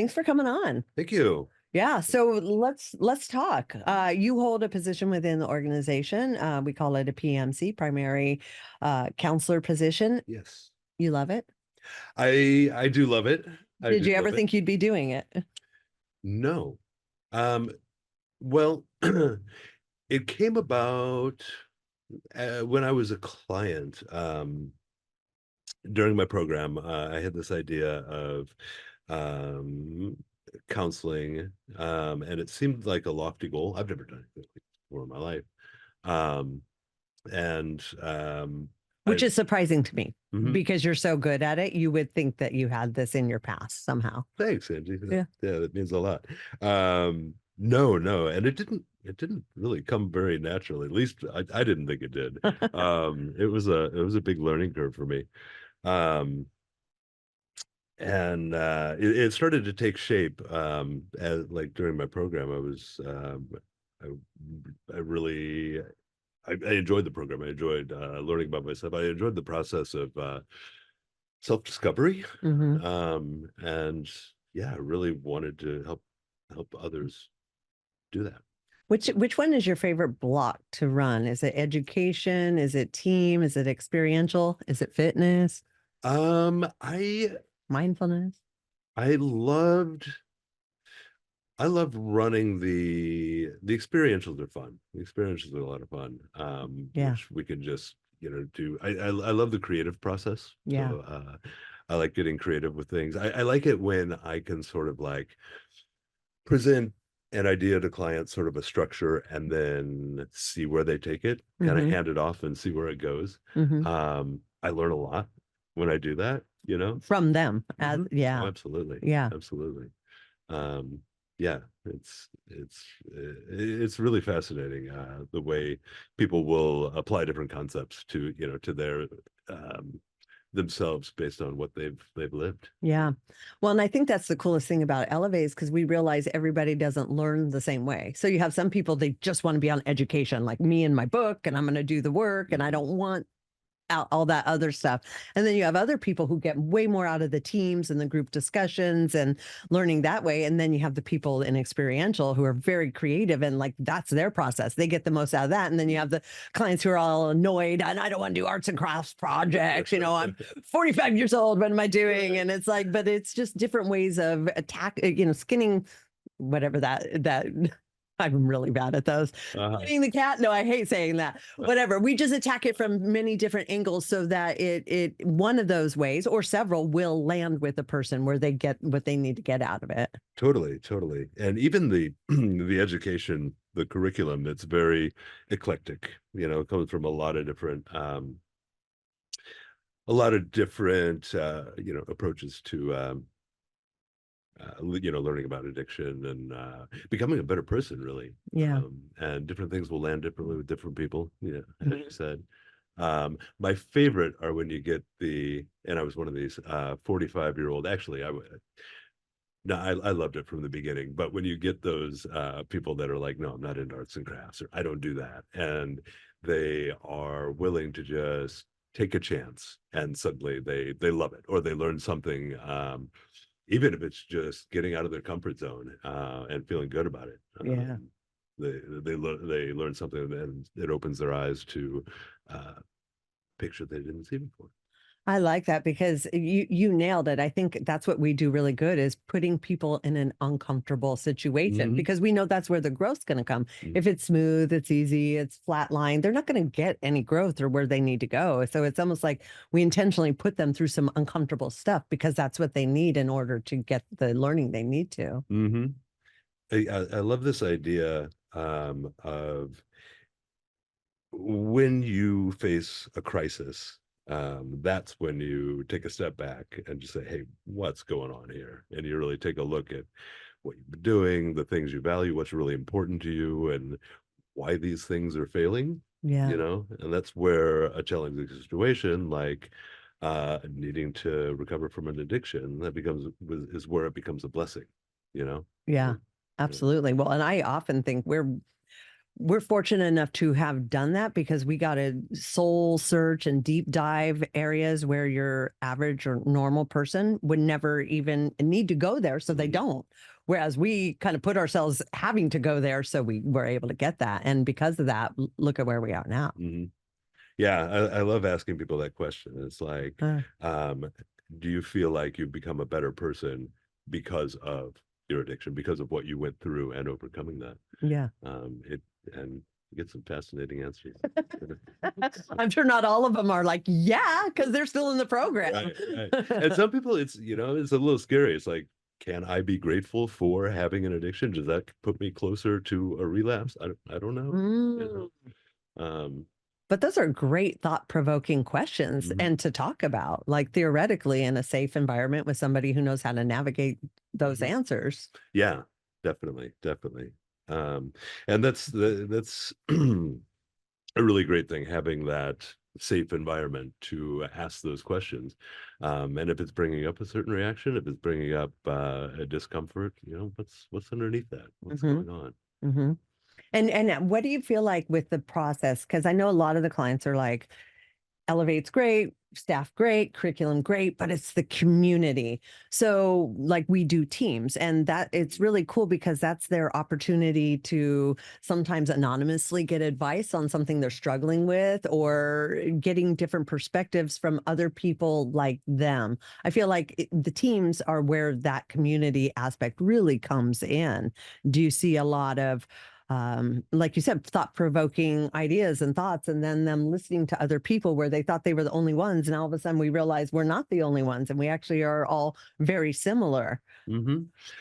Thanks for coming on. Thank you. Yeah, so let's talk. You hold a position within the organization. We call it a PMC, primary counselor position. Yes. You love it? I do love it. I Did do you ever love it. think you'd be doing it? No. Um, well, it came about when I was a client. During my program, I had this idea of um, counseling, and it seemed like a lofty goal. I've never done anything like this before in my life. Um, and Which is surprising to me Mhm. because you're so good at it. You would think that you had this in your past somehow. Thanks, Angie. Yeah. Yeah, that means a lot. No, and it didn't really come very naturally. At least I didn't think it did. It was a big learning curve for me. Um, and it started to take shape as like during my program. I I really I enjoyed the program. I enjoyed learning about myself. I enjoyed the process of self-discovery. hmm And yeah, I really wanted to help others do that. Which one is your favorite block to run? Is it education? Is it team? Is it experiential? Is it fitness? Um, I Mindfulness? I loved I loved running the experientials are fun. The experientials are a lot of fun. Yeah. Which we can just, do. I love the creative process. Yeah. So I like getting creative with things. I like it when I can sort of like present an idea to clients, sort of a structure, and then see where they take it, kind of hmm hand it off and see where it goes. hmm I learn a lot when I do that, From them. Mhm. Oh, Yeah. absolutely. Yeah. Absolutely. Um, yeah, it's really fascinating the way people will apply different concepts to their um, themselves based on what they've lived. Yeah. Well, and I think that's the coolest thing about Elevates because we realize everybody doesn't learn the same way. So you have some people, they just want to be on education, like me and my book, and I'm going to do the work, and I don't want out all that other stuff. And then you have other people who get way more out of the teams and the group discussions and learning that way. And then you have the people in experiential who are very creative and like that's their process. They get the most out of that. And then you have the clients who are all annoyed and I don't want to do arts and crafts projects. I'm 45 years old. What am I doing? And it's like, but it's just different ways of skinning whatever that I'm really bad at those. Uh-huh. Eating the cat. No, I hate saying that. Whatever. We just attack it from many different angles so that it one of those ways or several will land with the person where they get what they need to get out of it. Totally, totally. And even the the education, the curriculum, it's very eclectic. It comes from a lot of different approaches to learning about addiction and becoming a better person, really. Yeah. And different things will land differently with different people, as you Mhm. said. My favorite are when you get and I was one of these 45-year-old, actually, no, I loved it from the beginning, but when you get those people that are like, no, I'm not into arts and crafts, or I don't do that, and they are willing to just take a chance, and suddenly they love it, or they learn something, even if it's just getting out of their comfort zone and feeling good about it. Yeah. They learn something, and it opens their eyes to picture they didn't see before. I like that because you nailed it. I think that's what we do really good is putting people in an uncomfortable situation Mhm. because we know that's where the growth's going to come. Mhm. If it's smooth, it's easy, it's flat line, they're not going to get any growth or where they need to go. So it's almost like we intentionally put them through some uncomfortable stuff because that's what they need in order to get the learning they need to. Mhm. I love this idea of when you face a crisis, that's when you take a step back and just say, hey, what's going on here? And you really take a look at what you've been doing, the things you value, what's really important to you, and why these things are failing, Yeah. and that's where a challenging situation like needing to recover from an addiction is where it becomes a blessing, you know? Yeah. So, yeah. Absolutely. Well, and I often think we're fortunate enough to have done that because we got to soul search and deep dive areas where your average or normal person would never even need to go there. So they don't. Whereas we kind of put ourselves having to go there. So we were able to get that. And because of that, look at where we are now. Yeah, I love asking people that question. It's like, do you feel like you've become a better person because of your addiction, because of what you went through and overcoming that? Yeah. It and get some fascinating answers. I'm sure not all of them are like, yeah, because they're still in the program. Right. And some people, it's it's a little scary. It's like, can I be grateful for having an addiction? Does that put me closer to a relapse? I don't know. But those are great thought-provoking questions and to talk about, like theoretically in a safe environment with somebody who knows how to navigate those answers. Yeah, definitely, definitely. And that's a really great thing, having that safe environment to ask those questions. And if it's bringing up a certain reaction, if it's bringing up a discomfort, what's underneath that? What's going on? Mm-hmm. And what do you feel like with the process? Because I know a lot of the clients are like, Elevate's great, staff great, curriculum great, but it's the community. So like we do teams, and that it's really cool because that's their opportunity to sometimes anonymously get advice on something they're struggling with or getting different perspectives from other people like them. I feel like the teams are where that community aspect really comes in. Do you see a lot of like you said, thought-provoking ideas and thoughts, and then them listening to other people where they thought they were the only ones, and all of a sudden we realize we're not the only ones, and we actually are all very similar.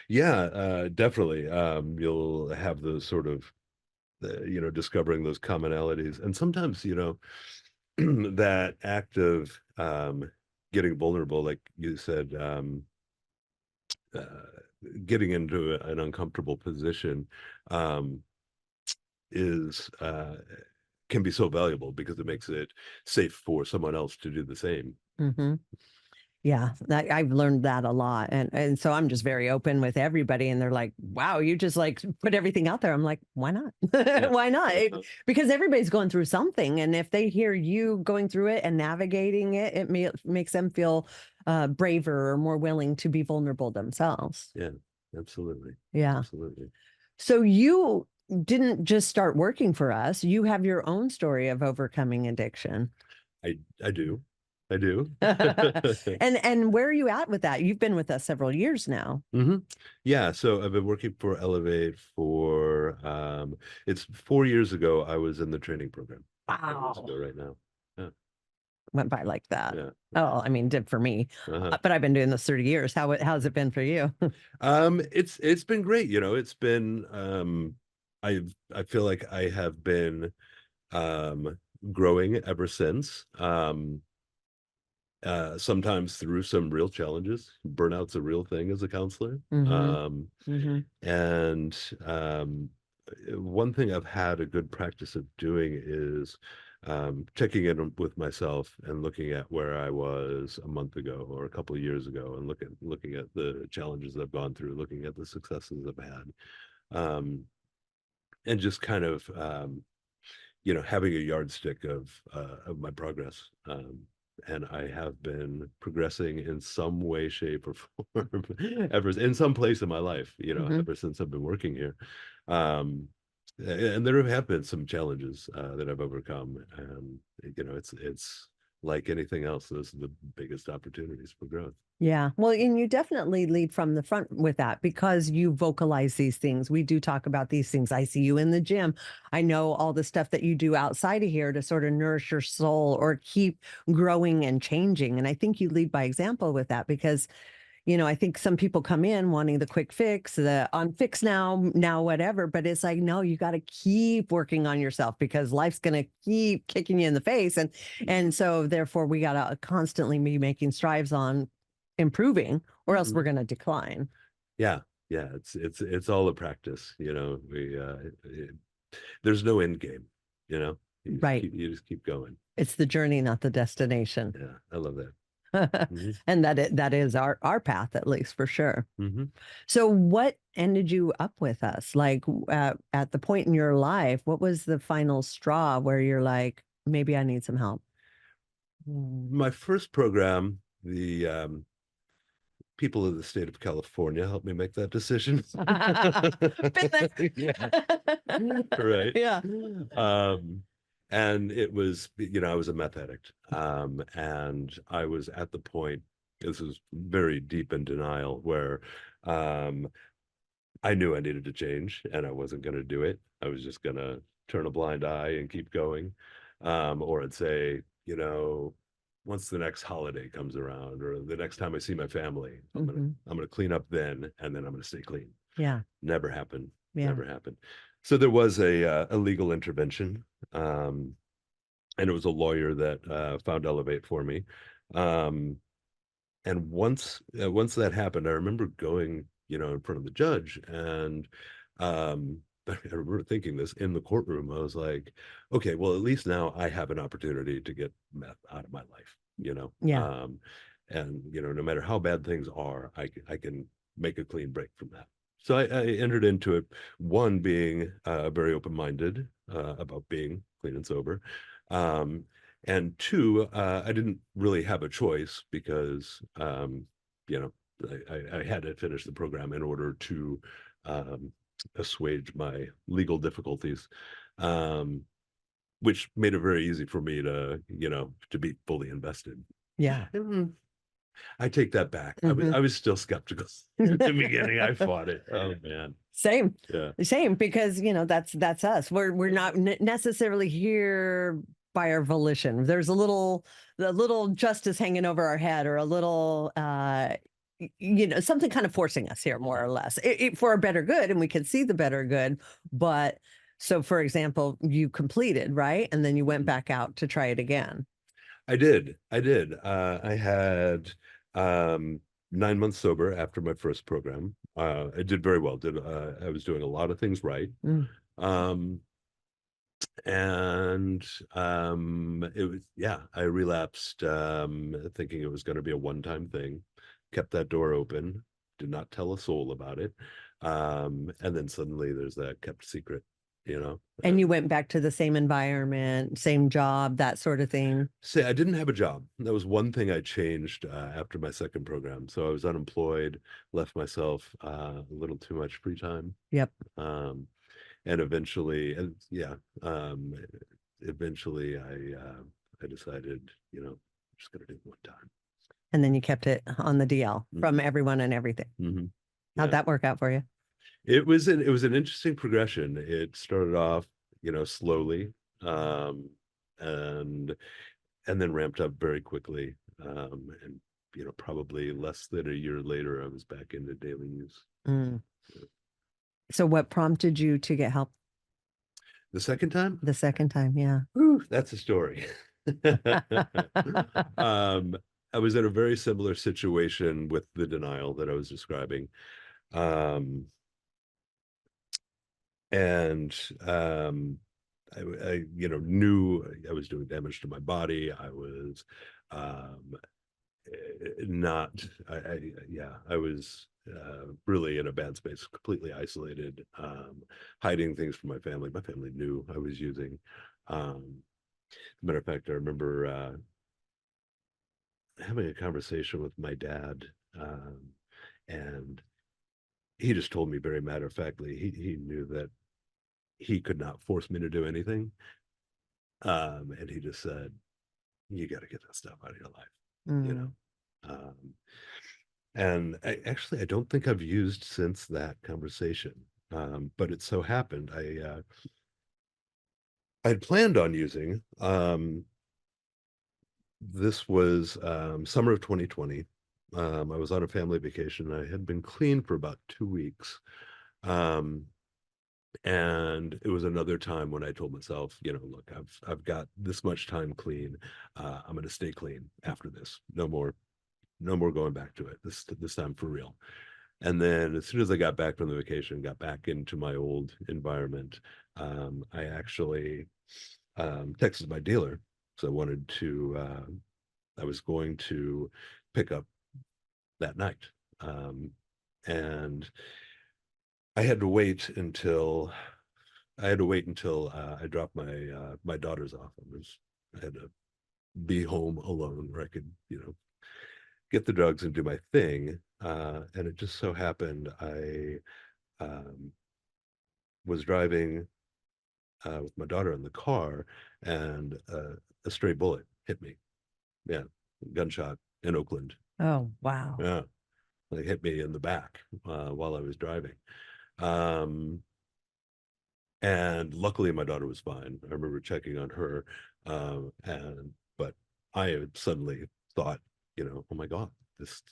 Yeah, definitely. You'll have those sort of, discovering those commonalities, and sometimes, that act of getting vulnerable, like you said, uh, getting into an uncomfortable position, um, is can be so valuable because it makes it safe for someone else to do the same. Mm-hmm. Yeah, I've learned that a lot, and so I'm just very open with everybody, and they're like, "Wow, you just like put everything out there." I'm like, "Why not? Yeah. Why not?" Because everybody's going through something, and if they hear you going through it and navigating it, makes them feel braver or more willing to be vulnerable themselves. Yeah, absolutely. Yeah. Absolutely. So you didn't just start working for us; you have your own story of overcoming addiction. I do. I do. And where are you at with that? You've been with us several years now. Yeah, so I've been working for Elevate for it's 4 years ago. I was in the training program. 4 years ago Wow. right now. Yeah. Went by like that. Yeah. Oh, I mean, did for me. Uh-huh. But I've been doing this 30 years. How's it been for you? It's been great. It's been I feel like I have been um growing ever since. Sometimes through some real challenges. Burnout's a real thing as a counselor. Mm-hmm. Mm-hmm. And one thing I've had a good practice of doing is checking in with myself and looking at where I was a month ago or a couple of years ago, and looking at the challenges I've gone through, looking at the successes I've had, and just kind of having a yardstick of my progress. And I have been progressing in some way, shape, or form ever in some place in my life, Mm-hmm. ever since I've been working here. Um, and there have been some challenges that I've overcome, and it's like anything else. Those are the biggest opportunities for growth. Yeah. Well, and you definitely lead from the front with that because you vocalize these things. We do talk about these things. I see you in the gym. I know all the stuff that you do outside of here to sort of nourish your soul or keep growing and changing. And I think you lead by example with that because, I think some people come in wanting the quick fix, the I'm fixed now, whatever. But it's like, no, you got to keep working on yourself because life's going to keep kicking you in the face. And so therefore we got to constantly be making strives on improving or else Mhm. we're going to decline. Yeah, yeah, it's all a practice. There's no end game. You Right. You just keep going. It's the journey, not the destination. Yeah, I love that. Mhm. And that is our path, at least for sure. Mhm. So what ended you up with us? Like at the point in your life, what was the final straw where you're like, maybe I need some help? My first program, the people of the state of California helped me make that decision. Been Yeah, there. right. Yeah. Um, and it was, I was a meth addict. And I was at the point, this was very deep in denial, where um, I knew I needed to change and I wasn't going to do it. I was just going to turn a blind eye and keep going. Or I'd say, once the next holiday comes around or the next time I see my family, Mhm. I'm gonna clean up then and then I'm gonna stay clean. Yeah. Never happened. Yeah. Never happened. So there was a legal intervention. And it was a lawyer that found Elevate for me. Um, and once that happened, I remember going, in front of the judge, and I remember thinking this in the courtroom. I was like, okay, well, at least now I have an opportunity to get meth out of my life, Yeah. and no matter how bad things are, I can make a clean break from that. So I entered into it, one being very open-minded about being clean and sober. Um, and two, I didn't really have a choice because, you know, I had to finish the program in order to um, assuage my legal difficulties, um, which made it very easy for me to be fully invested. Yeah. Mm, I take that back. Mhm. I was still skeptical in the beginning. I fought it. Oh man. Same. Yeah. Same, because that's us. We're not necessarily here by our volition. There's a little justice hanging over our head, or a little something kind of forcing us here, more or less, for a better good, and we can see the better good. But so, for example, you completed, right, and then you went Mhm. back out to try it again. I did. I did. I had 9 months sober after my first program. I did very well. I was doing a lot of things right. Mm. Um, and it was, yeah, I relapsed, thinking it was going to be a one-time thing. Kept that door open, did not tell a soul about it. And then suddenly there's that kept secret, you know. And you went back to the same environment, same job, that sort of thing. Say I didn't have a job. That was one thing I changed after my second program. So I was unemployed, left myself a little too much free time. Yep. Um, and eventually, and yeah, um, eventually I decided, I'm just gonna do it one time. And then you kept it on the DL from Mhm. everyone and everything. Mhm. How'd Yeah, that work out for you? it was an interesting progression. It started off, slowly, um, and and then ramped up very quickly. And probably less than a year later, I was back into daily use. Mm. So what prompted you to get help The second time, the second time? Yeah. whew, that's a story. um, I was in a very similar situation with the denial that I was describing. Um, and knew I was doing damage to my body. I was um, not yeah, I was really in a bad space, completely isolated, hiding things from my family. My family knew I was using. Matter of fact, I remember having a conversation with my dad, and he just told me very matter of factly, he knew that he could not force me to do anything. And he just said, you got to get that stuff out of your life, you know. Mm. Um, And I don't think I've used since that conversation. But it so happened I had planned on using. This was summer of 2020. I was on a family vacation. I had been clean for about 2 weeks. Um, and it was another time when I told myself, look, I've got this much time clean. I'm going to stay clean after this. No more going back to it. This time for real. And then as soon as I got back from the vacation, got back into my old environment, I actually texted my dealer because I wanted to I was going to pick up that night. And I had to wait until I dropped my daughters off. I had to be home alone where I could, get the drugs and do my thing. And it just so happened I um, was driving with my daughter in the car, and a stray bullet hit me. Yeah, gunshot in Oakland. Oh, wow. Yeah, like hit me in the back while I was driving. Um, and luckily, my daughter was fine. I remember checking on her, and but I had suddenly thought, oh my God, this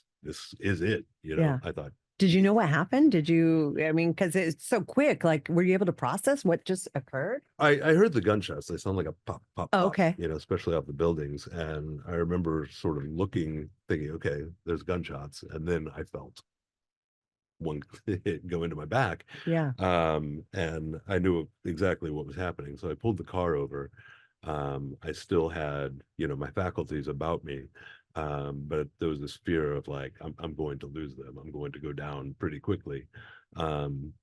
is it. Yeah. I thought, Did you know what happened? Did you, I mean, because it's so quick, like, were you able to process what just occurred? I heard the gunshots. They sound like a pop, pop, Oh, pop, okay. especially off the buildings. And I remember sort of looking, thinking, okay, there's gunshots. And then I felt one go into my back. Yeah. And I knew exactly what was happening. So I pulled the car over. I still had, my faculties about me. But there was this fear of like, I'm going to lose them. I'm going to go down pretty quickly. Um,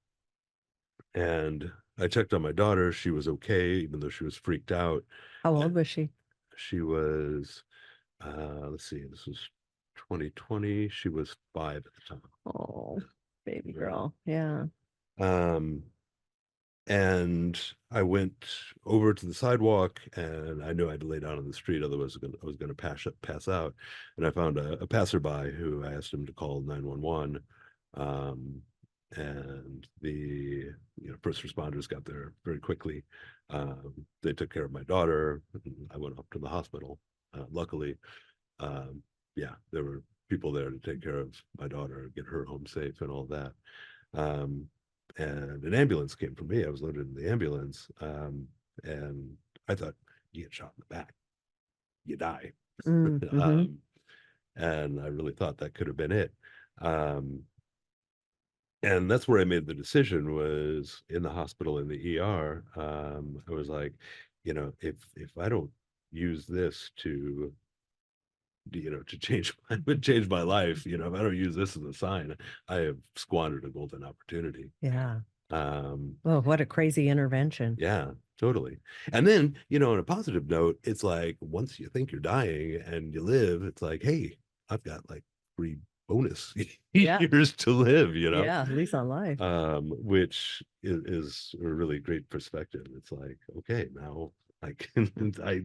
and I checked on my daughter. She was okay, even though she was freaked out. How Uh, old was she? She was, let's see, this was 2020. She was 5 at the time. Oh, baby Yeah. girl. Yeah. Um, and I went over to the sidewalk, and I knew I had to lay down on the street, otherwise I was going to pass out. And I found a passerby who I asked him to call 911. Um, and the first responders got there very quickly. They took care of my daughter. I went up to the hospital. Luckily, um, yeah, there were people there to take care of my daughter, get her home safe, and all that. Um, and an ambulance came for me. I was loaded in the ambulance, and I thought, you get shot in the back, you die. Mm-hmm. And I really thought that could have been it. Um, and that's where I made the decision, was in the hospital in the ER. I was like, if I don't use this to to change my life, if I don't use this as a sign, I have squandered a golden opportunity. Yeah. Um, Oh, what a crazy intervention. yeah, totally. And then, on a positive note, it's like once you think you're dying and you live, it's like, hey, I've got like 3 bonus Yeah. years to live, Yeah. Lease on life. which is a really great perspective. It's like, okay, now I can, I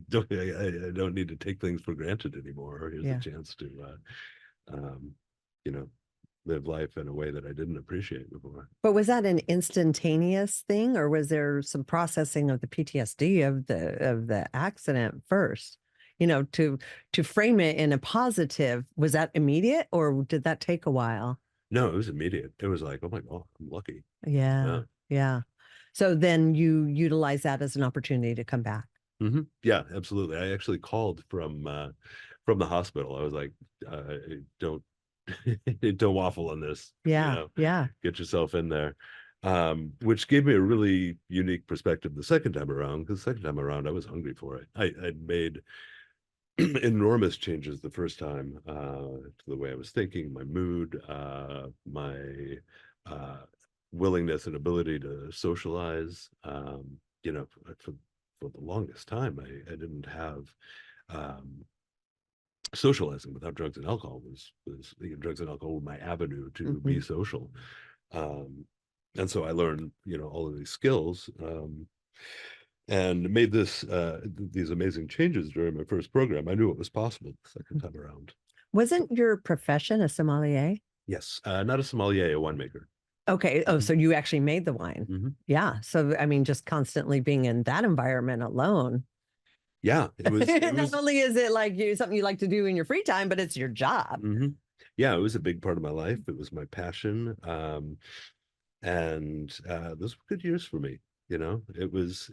don't need to take things for granted anymore. Here's a Yeah. chance to, um, you know, live life in a way that I didn't appreciate before. But was that an instantaneous thing, or was there some processing of the PTSD of the accident first? To frame it in a positive, was that immediate or did that take a while? No, it was immediate. It was like, oh my God, I'm lucky. Yeah. Yeah. Yeah. So then you utilize that as an opportunity to come back. Yeah, absolutely. I actually called from the hospital. I was like, don't don't waffle on this, Yeah. Yeah. get yourself in there. Which gave me a really unique perspective the second time around, because the second time around I was hungry for it. I'd made enormous changes the first time, to the way I was thinking, my mood, my uh, willingness and ability to socialize. For the longest time, I didn't have, um, socializing without drugs and alcohol was drugs and alcohol were my avenue to be Mhm. social. Um, and so I learned, all of these skills. And made these amazing changes during my first program. I knew it was possible the second time around. Wasn't your profession a sommelier? Yes, not a sommelier, a winemaker. Okay. Oh, Mhm. so you actually made the wine. Mhm. Yeah. So, I mean, just constantly being in that environment alone. Yeah, it was. It Not was. only is it like something you like to do in your free time, but it's your job. Mhm. Yeah, it was a big part of my life. It was my passion, and those were good years for me. It was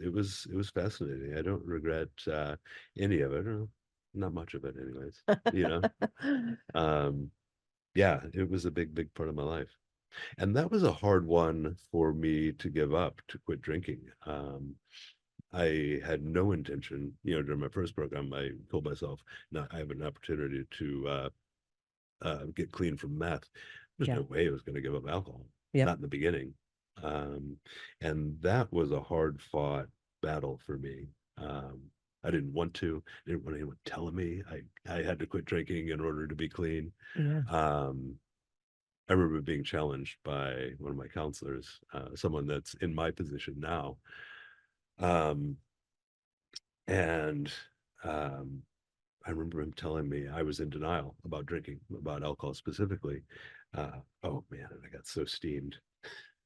fascinating. I don't regret any of it, or not much of it, anyways. You know, um, yeah, it was a big part of my life. And that was a hard one for me to give up, to quit drinking. I had no intention, during my first program, I told myself, "No, I have an opportunity to get clean from meth." There's Yeah. no way I was going to give up alcohol, Yep. not in the beginning. Um, and that was a hard fought battle for me. I didn't want to, I didn't want anyone telling me I had to quit drinking in order to be clean. Yeah. Um, I remember being challenged by one of my counselors, someone that's in my position now. Um, and um, I remember him telling me I was in denial about drinking, about alcohol specifically. Oh man, and I got so steamed.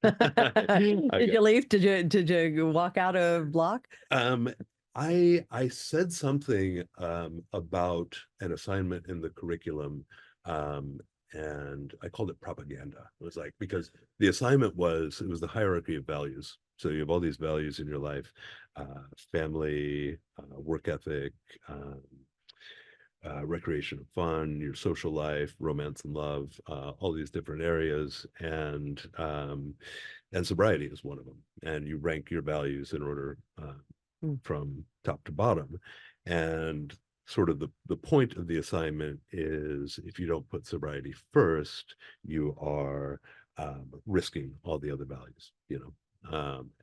I Did got, you leave? Did you walk out of block? um, I said something about an assignment in the curriculum, um, and I called it propaganda. It was like, because the assignment was, it was the hierarchy of values. So you have all these values in your life, family, work ethic, recreation and fun, your social life, romance and love, all these different areas, and sobriety is one of them. And you rank your values in order Mm. from top to bottom. And sort of the point of the assignment is, if you don't put sobriety first, you are risking all the other values,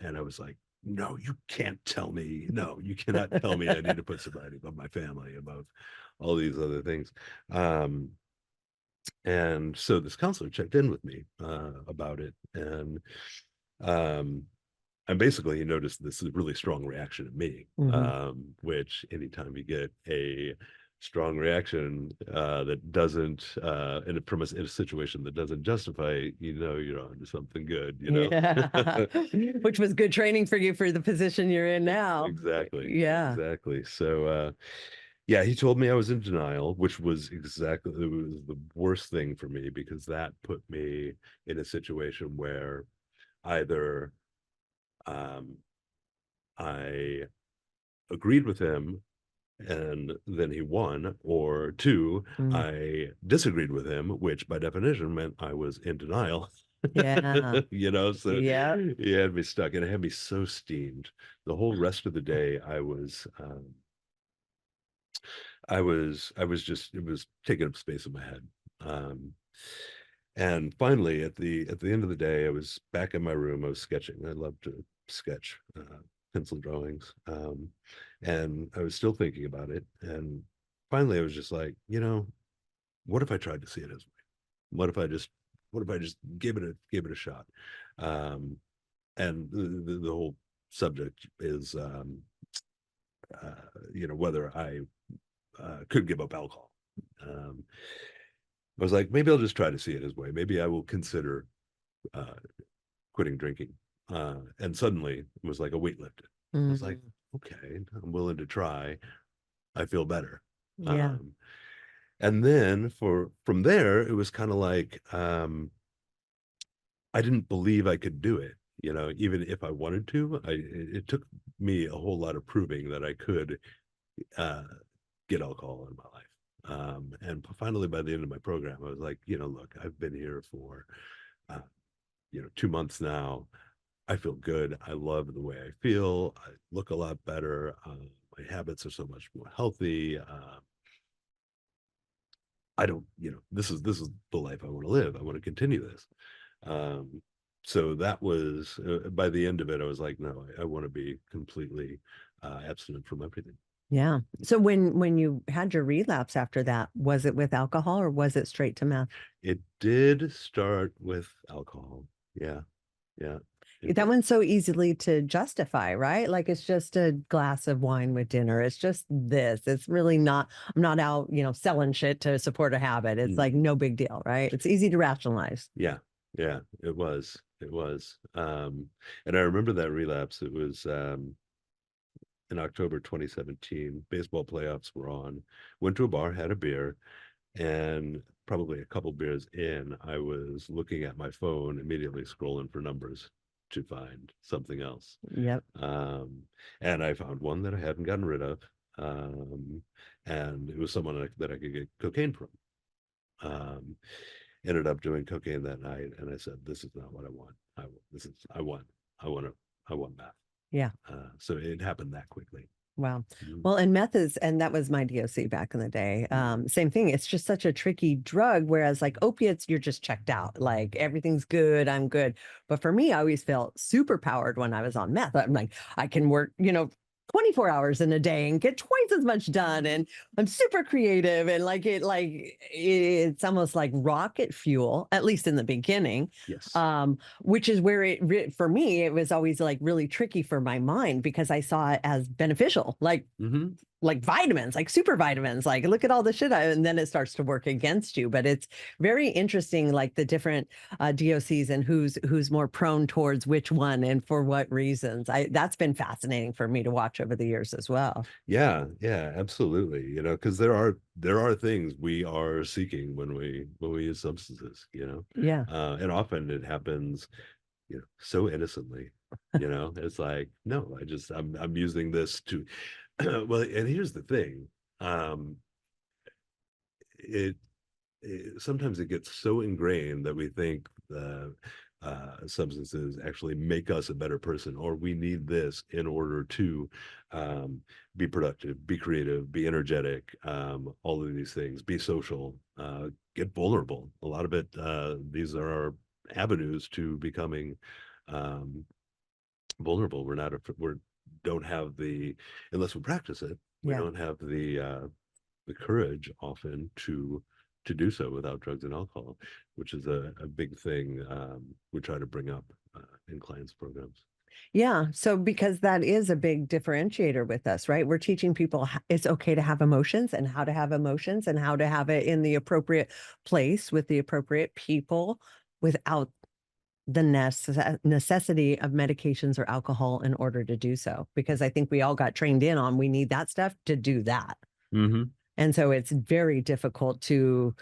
and I was like, no, you can't tell me. No, you cannot tell me I need to put sobriety above my family, above all these other things. Um, and so this counselor checked in with me about it, um, and basically he noticed this really strong reaction in me, Mhm. which anytime you get a strong reaction that doesn't, from in a situation that doesn't justify, you're on to something good, Yeah. Which was good training for you for the position you're in now. Exactly, Yeah. exactly. So, yeah, he told me I was in denial, which was exactly, it was the worst thing for me, because that put me in a situation where either um, I agreed with him and then he won, or two, Mm. I disagreed with him, which by definition meant I was in denial. Yeah. So Yep. he had me stuck, and it had me so steamed. The whole rest of the day, I was just, it was taking up space in my head. Um, and finally, at the end of the day, I was back in my room. I was sketching. I love to sketch, pencil drawings, and I was still thinking about it. And finally, I was just like, what if I tried to see it his way? What if I just, what if I just gave it a shot? Um, and the whole subject is, whether I could give up alcohol. Um, I was like, maybe I'll just try to see it his way. Maybe I will consider uh, quitting drinking. And suddenly it was like a weight lifted. I was like, Mm. okay, I'm willing to try. I feel better. Yeah. Um, and then from there, it was kind of like, I didn't believe I could do it. Even if I wanted to, it took me a whole lot of proving that I could uh, get alcohol in my life. And finally, by the end of my program, I was like, look, I've been here for, uh, 2 months now. I feel good. I love the way I feel. I look a lot better. My habits are so much more healthy. I don't, this is the life I want to live. I want to continue this. Um, so that was, by the end of it, I was like, no, I want to be completely abstinent from everything. Yeah. So when you had your relapse after that, was it with alcohol or was it straight to meth? It did start with alcohol. Yeah, yeah, it That did. one's so easily to justify, right? Like it's just a glass of wine with dinner. It's just this. It's really not, I'm not out, selling shit to support a habit. It's like Mm. no big deal, right? It's easy to rationalize. Yeah, yeah, it was. It was. And I remember that relapse. It was in October 2017. Baseball playoffs were on. Went to a bar, had a beer, and probably a couple beers in, I was looking at my phone, immediately scrolling for numbers to find something else. Yep. Um, and I found one that I hadn't gotten rid of. Um, and it was someone that I could get cocaine from. Um, Ended up doing cocaine that night, and I said, "This is not what I want. I want. I want to. I want meth." Yeah. So it happened that quickly. Wow. Mhm. Well, and meth is, and that was my DOC back in the day. Same thing. It's just such a tricky drug. Whereas like opiates, you're just checked out. Like everything's good. I'm good. But for me, I always felt super powered when I was on meth. I'm like, I can work, 24 hours in a day and get twice as much done. And I'm super creative. And it's almost like rocket fuel, at least in the beginning. Yes. Which is where for me, it was always like really tricky for my mind because I saw it as beneficial, Hmm. like vitamins, like super vitamins, like look at all the shit and then it starts to work against you. But it's very interesting, like the different DOCs and who's more prone towards which one and for what reasons. That's been fascinating for me to watch over the years as well. Yeah, yeah, absolutely. Because there are things we are seeking when we use substances. Yeah. And often it happens, so innocently. It's like, no, I'm using this to well, and here's the thing. Um, it, sometimes it gets so ingrained that we think the substances actually make us a better person, or we need this in order to um, be productive, be creative, be energetic, all of these things, be social, get vulnerable. A lot of it, these are our avenues to becoming um, vulnerable. We don't have unless we practice it, we Yeah. don't have the courage often to do so without drugs and alcohol, which is a big thing we try to bring up in clients' programs. Yeah. So, because that is a big differentiator with us, right? We're teaching people it's okay to have emotions and how to have emotions and how to have it in the appropriate place with the appropriate people without the necessity of medications or alcohol in order to do so. Because I think we all got trained in on we need that stuff to do that. Hmm. And so it's very difficult to,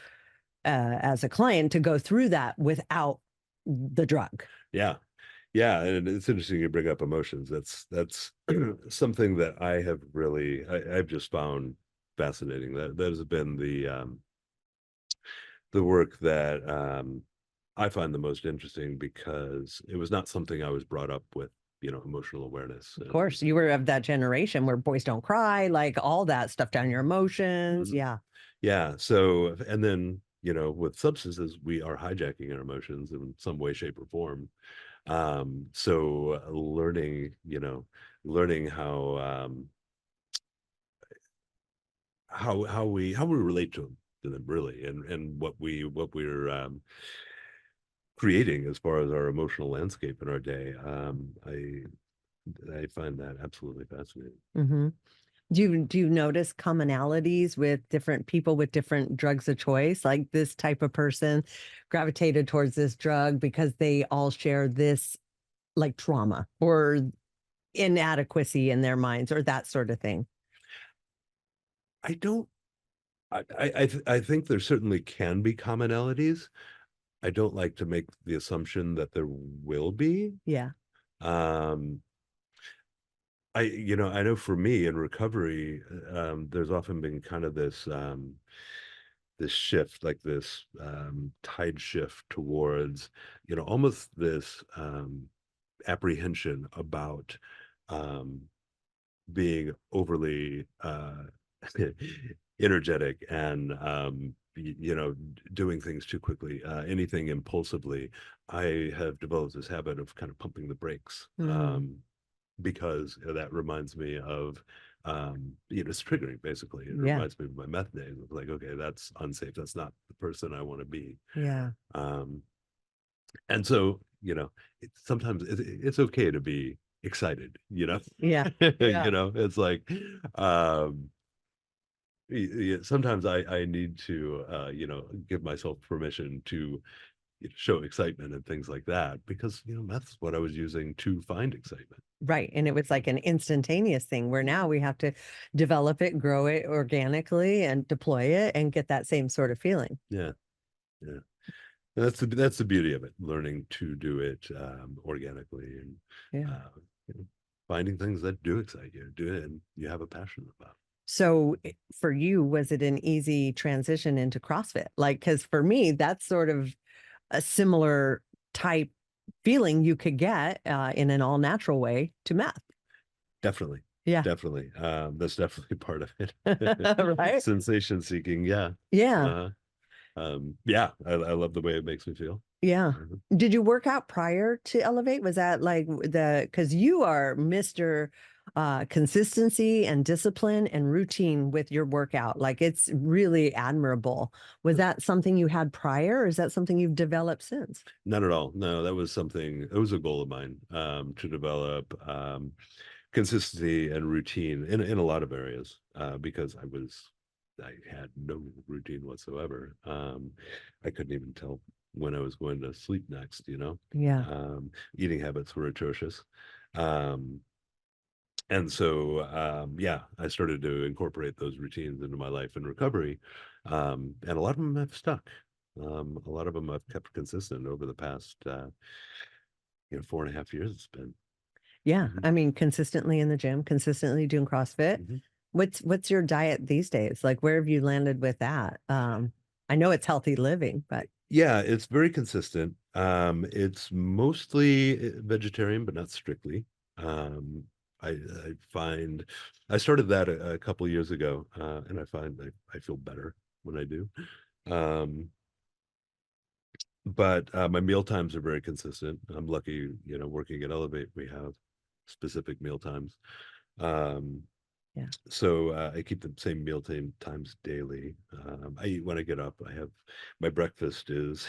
as a client, to go through that without the drug. Yeah, yeah, and it's interesting you bring up emotions. That's something that I've just found fascinating. That has been the work that I find the most interesting because it was not something I was brought up with, emotional awareness. Of And course, you were of that generation where boys don't cry, like all that stuff down your emotions. Mhm. Yeah. Yeah. So, and then, with substances, we are hijacking our emotions in some way, shape, or form. So learning how we relate to them really, and what we're creating as far as our emotional landscape in our day. I find that absolutely fascinating. Hmm. Do you notice commonalities with different people with different drugs of choice? Like this type of person gravitated towards this drug because they all share this like trauma or inadequacy in their minds or that sort of thing. I don't. I think there certainly can be commonalities. I don't like to make the assumption that there will be. Yeah. Um, I know for me in recovery, there's often been kind of this shift, like this tide shift towards, almost this apprehension about um, being overly energetic and doing things too quickly, anything impulsively. I have developed this habit of kind of pumping the brakes. Mm, Because that reminds me of it's triggering. Basically it yeah. reminds me of my meth days. It's like, okay, that's unsafe, that's not the person I want to be. Yeah. um and so sometimes it's okay to be excited. Yeah. Yeah. It's like um sometimes I need to give myself permission to show excitement and things like that, because that's what I was using to find excitement. Right. And it was like an instantaneous thing where now we have to develop it, grow it organically and deploy it and get that same sort of feeling. Yeah, yeah. And that's the beauty of it, learning to do it organically, and Yeah. uh, finding things that do excite you, do it, and you have a passion about. So for you, was it an easy transition into CrossFit? Like, because for me, that's sort of a similar type feeling you could get in an all natural way to meth. Definitely. Yeah. Definitely. That's definitely part of it. Right. Sensation seeking. Yeah. Yeah. Uh, yeah. I love the way it makes me feel. Yeah. Mhm. Did you work out prior to Elevate? Was that like because you are Mr. Consistency and discipline and routine with your workout. Like it's really admirable. Was that something you had prior, or is that something you've developed since? Not at all. No, that was something, it was a goal of mine, to develop consistency and routine in a lot of areas, because I had no routine whatsoever. I couldn't even tell when I was going to sleep next, you know. Yeah. Eating habits were atrocious. Um, and so, yeah, I started to incorporate those routines into my life in recovery. And a lot of them have stuck. A lot of them I've kept consistent over the past, 4.5 years it's been. Yeah. Mhm, I mean, consistently in the gym, consistently doing CrossFit. mhm. What's your diet these days? Like where have you landed with that? I know it's healthy living, but Yeah, it's very consistent. It's mostly vegetarian, but not strictly. Um, I find I started that a couple of years ago, and I find I feel better when I do. Um, but my meal times are very consistent. I'm lucky, working at Elevate, we have specific meal times. Um, yeah. so I keep the same meal times daily. I eat when I get up. I have my breakfast is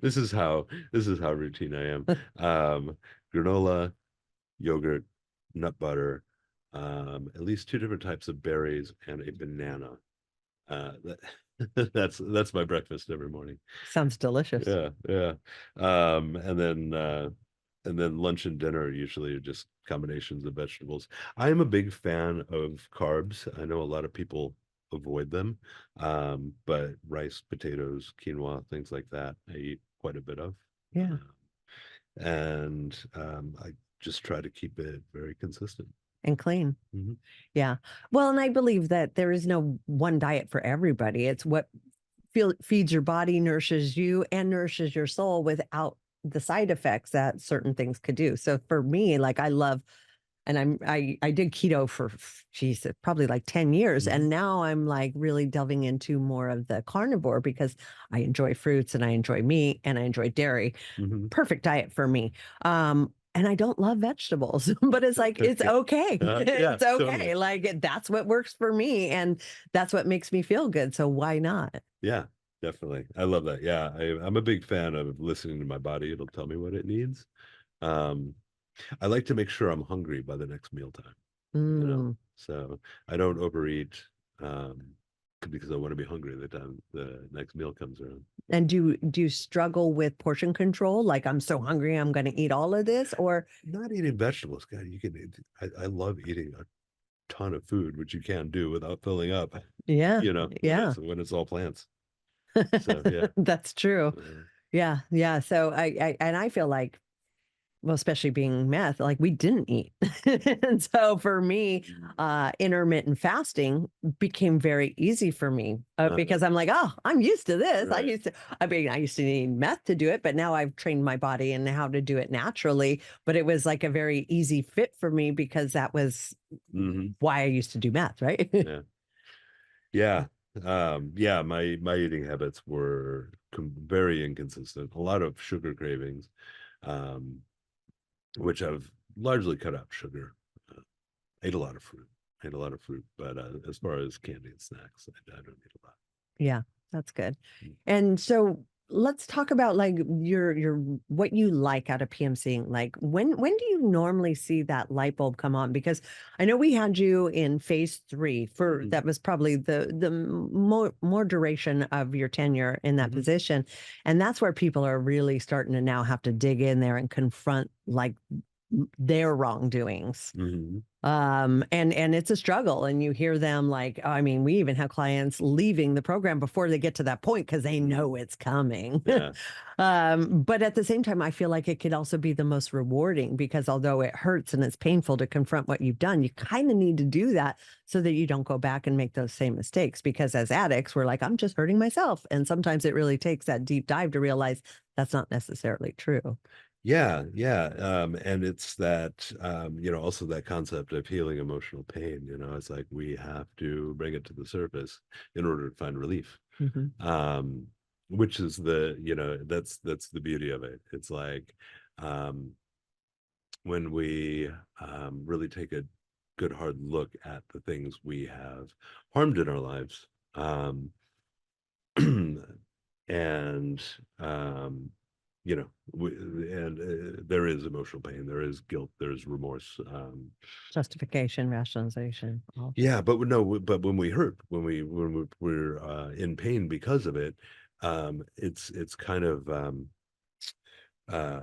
this is how routine I am. Um, Granola, yogurt, nut butter, at least two different types of berries, and a banana. That's my breakfast every morning. Sounds delicious. Yeah, yeah. And then lunch and dinner usually are just combinations of vegetables. I am a big fan of carbs. I know a lot of people avoid them, but rice, potatoes, quinoa, things like that, I eat quite a bit of. Yeah. Um, and I just try to keep it very consistent. And clean. Mhm. Yeah. Well, and I believe that there is no one diet for everybody. It's what feeds your body, nourishes you, and nourishes your soul without the side effects that certain things could do. So for me, like I love, and I did keto for geez, probably like 10 years. Mhm. And now I'm like really delving into more of the carnivore because I enjoy fruits and I enjoy meat and I enjoy dairy. Mhm. Perfect diet for me. And I don't love vegetables, but it's like it's Okay. okay. Yeah, It's totally. okay. Like that's what works for me and that's what makes me feel good. So why not? Yeah, definitely. I love that. Yeah, I'm a big fan of listening to my body. It'll tell me what it needs. Um, I like to make sure I'm hungry by the next mealtime, Mm. so I don't overeat, um, because I want to be hungry the time the next meal comes around. And do you struggle with portion control? Like I'm so hungry, I'm going to eat all of this, or Not eating vegetables, God, you can. I love eating a ton of food, which you can do without filling up. yeah, When yeah, it's all plants. So yeah. that's true. Uh, Yeah, yeah. So and I feel like, well, especially being meth, like we didn't eat. And so for me, intermittent fasting became very easy for me uh, because I'm like, oh, I'm used to this. right. I used to need meth to do it, but now I've trained my body in how to do it naturally. But it was like a very easy fit for me because that was Hmm. why I used to do meth, right? Yeah. Yeah. Yeah, my eating habits were very inconsistent. A lot of sugar cravings, um, which I've largely cut out sugar. Uh, ate a lot of fruit. Ate a lot of fruit, but as far as candy and snacks, I don't eat a lot. Yeah, that's good. Mm. And so let's talk about like your what you like out of PMCing. Like when do you normally see that light bulb come on? Because I know we had you in phase 3 for Mhm. that was probably the more duration of your tenure in that Mhm. position. And that's where people are really starting to now have to dig in there and confront like their wrongdoings. Mhm. And it's a struggle, and you hear them like, I mean, we even have clients leaving the program before they get to that point because they know it's coming. Yeah. But at the same time, I feel like it could also be the most rewarding because although it hurts and it's painful to confront what you've done, you kind of need to do that so that you don't go back and make those same mistakes. Because as addicts, we're like, I'm just hurting myself. And sometimes it really takes that deep dive to realize that's not necessarily true. Yeah, yeah. And it's that, also that concept of healing emotional pain, it's like we have to bring it to the surface in order to find relief. Mhm. Um, which is that's the beauty of it. It's like, um, when we really take a good hard look at the things we have harmed in our lives, um, and you know there is emotional pain, there is guilt, there's remorse. Justification, rationalization, all that. Yeah, but no, but when we hurt, we're in pain because of it, it's kind of uh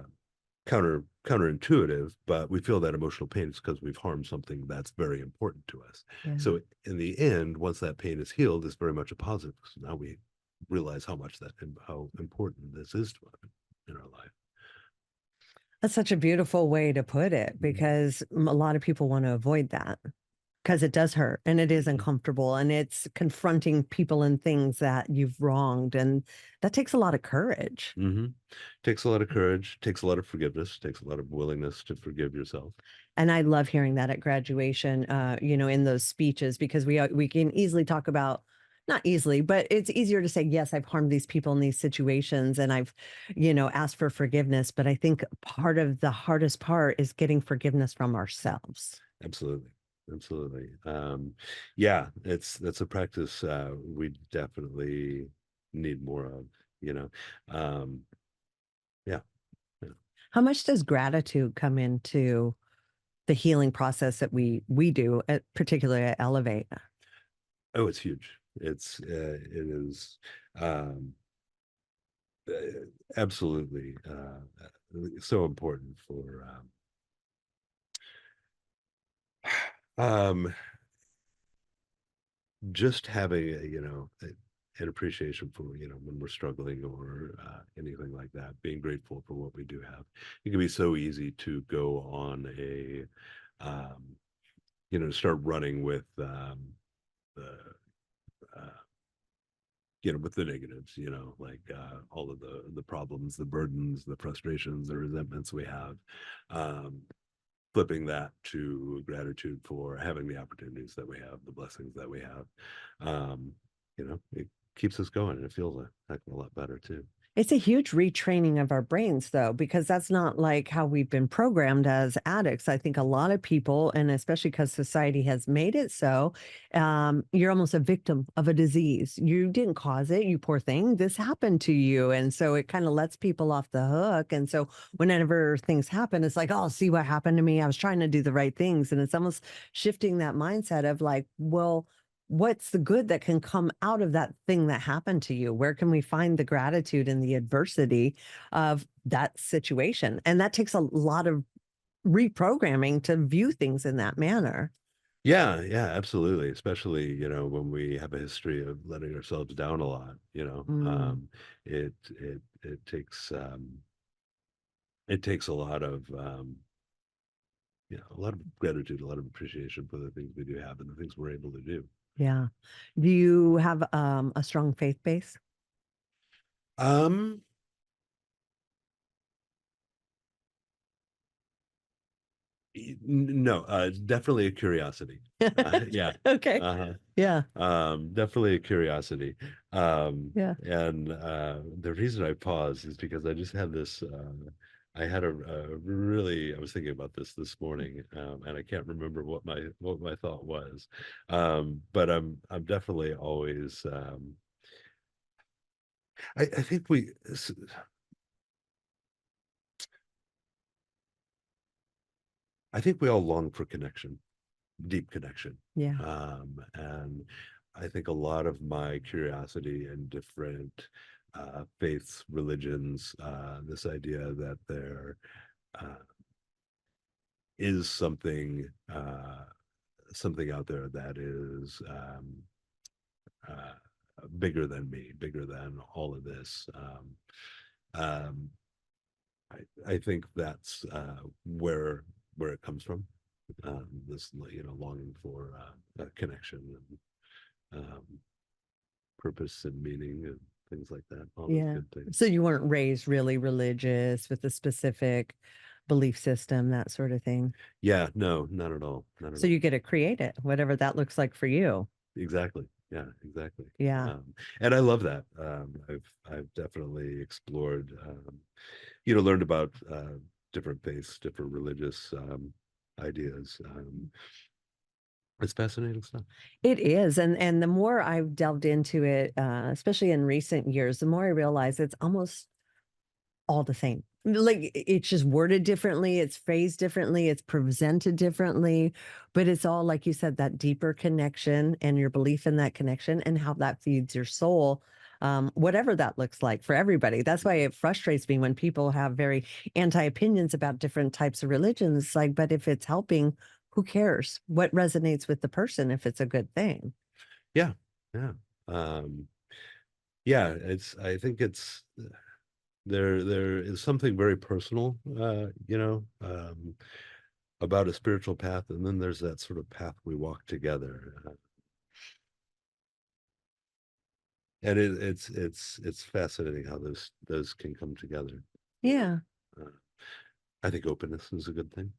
counterintuitive, but we feel that emotional pain is because we've harmed something that's very important to us. Yeah. So in the end, once that pain is healed, it's very much a positive, because now we realize how important this is to us in our life. That's such a beautiful way to put it Mhm. because a lot of people want to avoid that because it does hurt and it is Mhm. uncomfortable and it's confronting people and things that you've wronged. And that takes a lot of courage. Mhm. Takes a lot of courage, takes a lot of forgiveness, takes a lot of willingness to forgive yourself. And I love hearing that at graduation, in those speeches because we can easily talk about not easily, but it's easier to say, yes, I've harmed these people in these situations and I've, asked for forgiveness. But I think part of the hardest part is getting forgiveness from ourselves. Absolutely. Absolutely. Yeah, that's a practice we definitely need more of, you know. Um, yeah, yeah. How much does gratitude come into the healing process that we do, particularly at Elevate? Oh, it's huge. It is um uh, absolutely so important for um just having an appreciation for, when we're struggling, or anything like that, being grateful for what we do have. It can be so easy to go on a um start running with the uh with the negatives, like all of the problems, the burdens, the frustrations, the resentments we have. um Flipping that to gratitude for having the opportunities that we have, the blessings that we have. It keeps us going, and it feels a heck of a lot better too. It's a huge retraining of our brains, though, because that's not like how we've been programmed as addicts. I think a lot of people, and especially because society has made it so, you're almost a victim of a disease. You didn't cause it, you poor thing. This happened to you. And so it kind of lets people off the hook. And so whenever things happen, it's like, oh, see what happened to me. I was trying to do the right things. And it's almost shifting that mindset of like, well, what's the good that can come out of that thing that happened to you? Where can we find the gratitude in the adversity of that situation? And that takes a lot of reprogramming to view things in that manner. Yeah, yeah, absolutely. Especially, when we have a history of letting ourselves down a lot, Mm, it takes a lot of a lot of gratitude, a lot of appreciation for the things we do have and the things we're able to do. yeah. Do you have a strong faith base? Um, no, definitely a curiosity. Yeah. Okay. Uh-huh. Yeah. Definitely a curiosity. Yeah. And the reason I pause is because I just had this. I had I was thinking about this morning, and I can't remember what my thought was. But I'm definitely always. I think I think we all long for connection, deep connection. Yeah. And I think a lot of my curiosity in different faiths, religions, this idea that there uh, is something out there that is uh, bigger than me, bigger than all of this. Um, I think that's where it comes from. This longing for connection and purpose and meaning. things like that, all those Yeah. good things. So you weren't raised really religious with a specific belief system, that sort of thing. Yeah, no, not at all. Not at So all. you get to create it, whatever that looks like for you. Exactly. Yeah, exactly. Yeah. And I love that. I've definitely explored, learned about different faiths, different religious ideas. It's fascinating stuff. It is, and the more I've delved into it, especially in recent years, the more I realize it's almost all the same. Like it's just worded differently, it's phrased differently, it's presented differently, but it's all like you said, that deeper connection and your belief in that connection and how that feeds your soul. Whatever that looks like for everybody. That's why it frustrates me when people have very anti opinions about different types of religions. It's like, but if it's helping, who cares? What resonates with the person if it's a good thing? Yeah, yeah. Um, yeah, I think it's there is something very personal, about a spiritual path, and then there's that sort of path we walk together. And it's fascinating how those can come together. Yeah. Uh, I think openness is a good thing.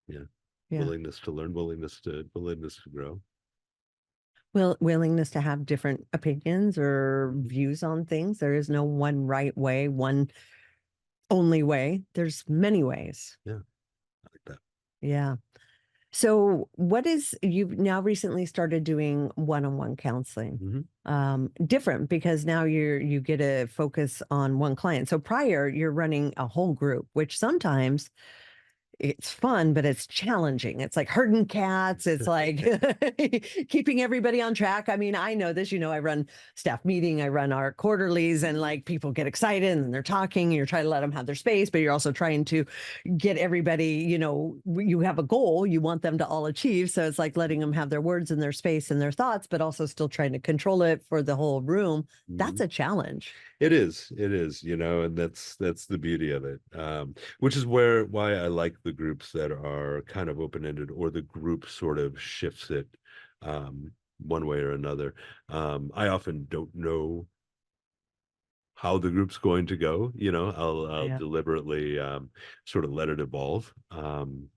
Yeah. Yeah. Willingness to learn, willingness to grow. Willingness to have different opinions or views on things. There is no one right way, one only way. There's many ways. Yeah, I like that. Yeah. So what is you've now recently started doing one-on-one counseling? Hmm. Different because now you get to focus on one client. So prior you're running a whole group, which sometimes it's fun, but it's challenging. It's like herding cats. It's like keeping everybody on track. I mean, I know this, I run staff meeting, I run our quarterlies, and like people get excited and they're talking. You're trying to let them have their space, but you're also trying to get everybody, you have a goal you want them to all achieve. So it's like letting them have their words and their space and their thoughts, but also still trying to control it for the whole room. That's Hmm. a challenge. It is, and that's the beauty of it. Which is why I like the groups that are kind of open-ended, or the group sort of shifts it one way or another. I often don't know how the group's going to go. I'll Yeah. deliberately sort of let it evolve. And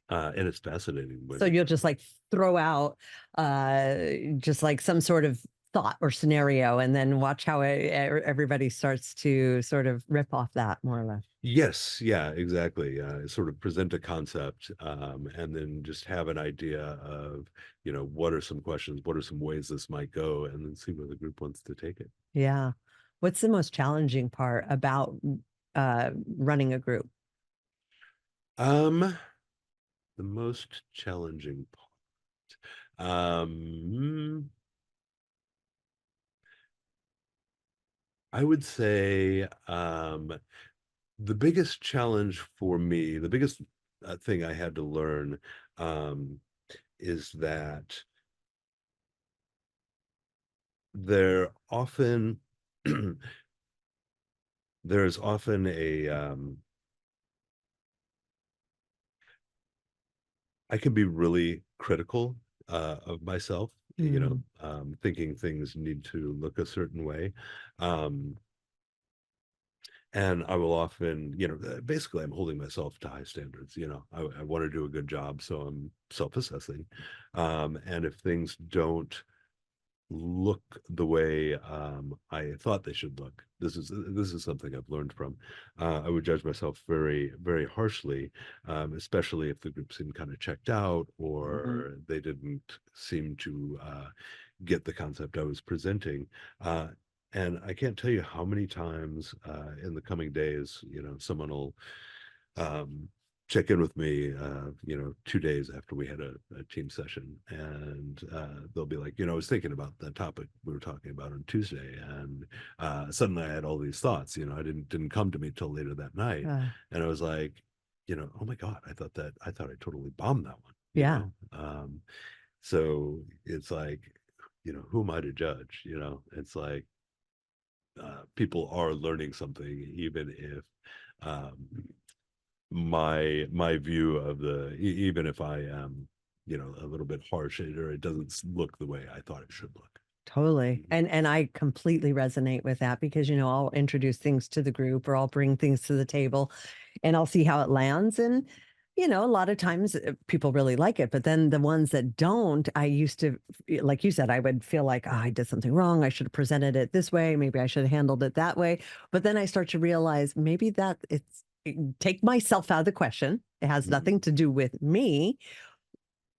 it's fascinating So when you'll just like throw out uh just like some sort of thought or scenario and then watch how everybody starts to sort of rip off that more or less. yes, yeah, exactly. Sort of present a concept, and then just have an idea of, what are some questions, what are some ways this might go, and then see where the group wants to take it. Yeah. What's the most challenging part about running a group? Um, the most challenging part. I would say the biggest challenge for me, the biggest thing I had to learn, um, is that there often there's often a I can be really critical of myself, Mm, thinking things need to look a certain way. Um, and I will often, basically I'm holding myself to high standards. I want to do a good job, so I'm self-assessing. And if things don't look the way I thought they should look. This is something I've learned from. I would judge myself very, very harshly, especially if the group seemed kind of checked out, or they didn't seem to get the concept I was presenting. And I can't tell you how many times in the coming days, someone will um, check in with me, 2 days after we had a team session, and they'll be like, I was thinking about the topic we were talking about on Tuesday, and suddenly I had all these thoughts. I didn't come to me till later that night, uh, and I was like, oh my God, I thought I totally bombed that one. yeah. So it's like, who am I to judge? It's like people are learning something, even if um, my view of even if I am a little bit harsh, or it doesn't look the way I thought it should look. Totally. Mhm. And I completely resonate with that because, I'll introduce things to the group or I'll bring things to the table and I'll see how it lands. And, a lot of times people really like it, but then the ones that don't, I used to, like you said, I would feel like, oh, I did something wrong. I should have presented it this way. Maybe I should have handled it that way. But then I start to realize maybe take myself out of the question. It has Mhm. nothing to do with me.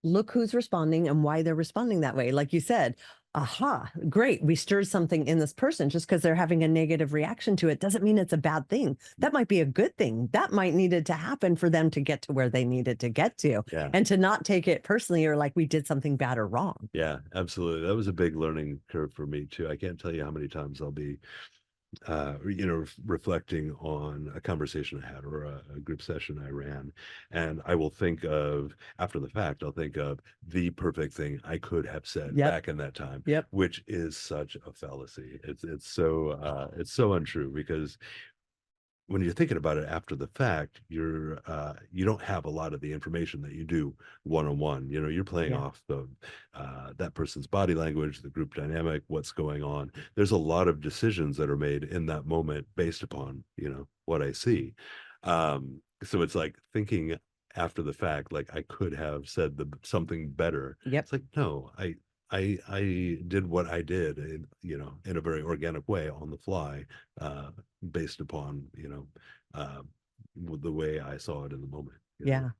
Look who's responding and why they're responding that way. Like you said, aha, great. We stirred something in this person just because they're having a negative reaction to it doesn't mean it's a bad thing. That might be a good thing. That might needed to happen for them to get to where they needed to get to Yeah. and to not take it personally or like we did something bad or wrong. Yeah, absolutely. That was a big learning curve for me too. I can't tell you how many times I'll be reflecting on a conversation I had or a group session I ran. And I will think of, after the fact, I'll think of the perfect thing I could have said Yep. back in that time, Yep. which is such a fallacy. It's so untrue because when you're thinking about it after the fact, you don't have a lot of the information that you do one on one. You're playing Yeah. off the that person's body language, the group dynamic, what's going on. There's a lot of decisions that are made in that moment based upon what I see. So it's like thinking after the fact, like I could have said something better. Yep. It's like no, I did what I did, in a very organic way on the fly, based upon uh, the way I saw it in the moment. Yeah.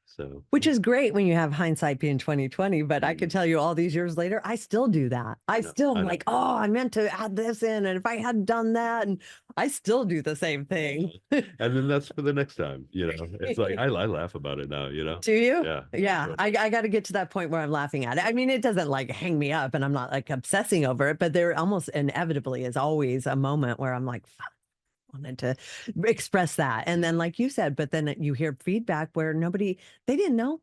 So Which yeah, is great when you have hindsight being 2020, but I could mhm. tell you all these years later, I still do that. I No, still am I know. like, oh, I meant to add this in, and if I hadn't done that, and I still do the same thing. And then that's for the next time. It's like I laugh about it now. Do you? Yeah, Yeah, but I got to get to that point where I'm laughing at it. I mean, it doesn't like hang me up, and I'm not like obsessing over it, but there almost inevitably is always a moment where I'm like, wanted to express that. And then, like you said, but then you hear feedback where they didn't know.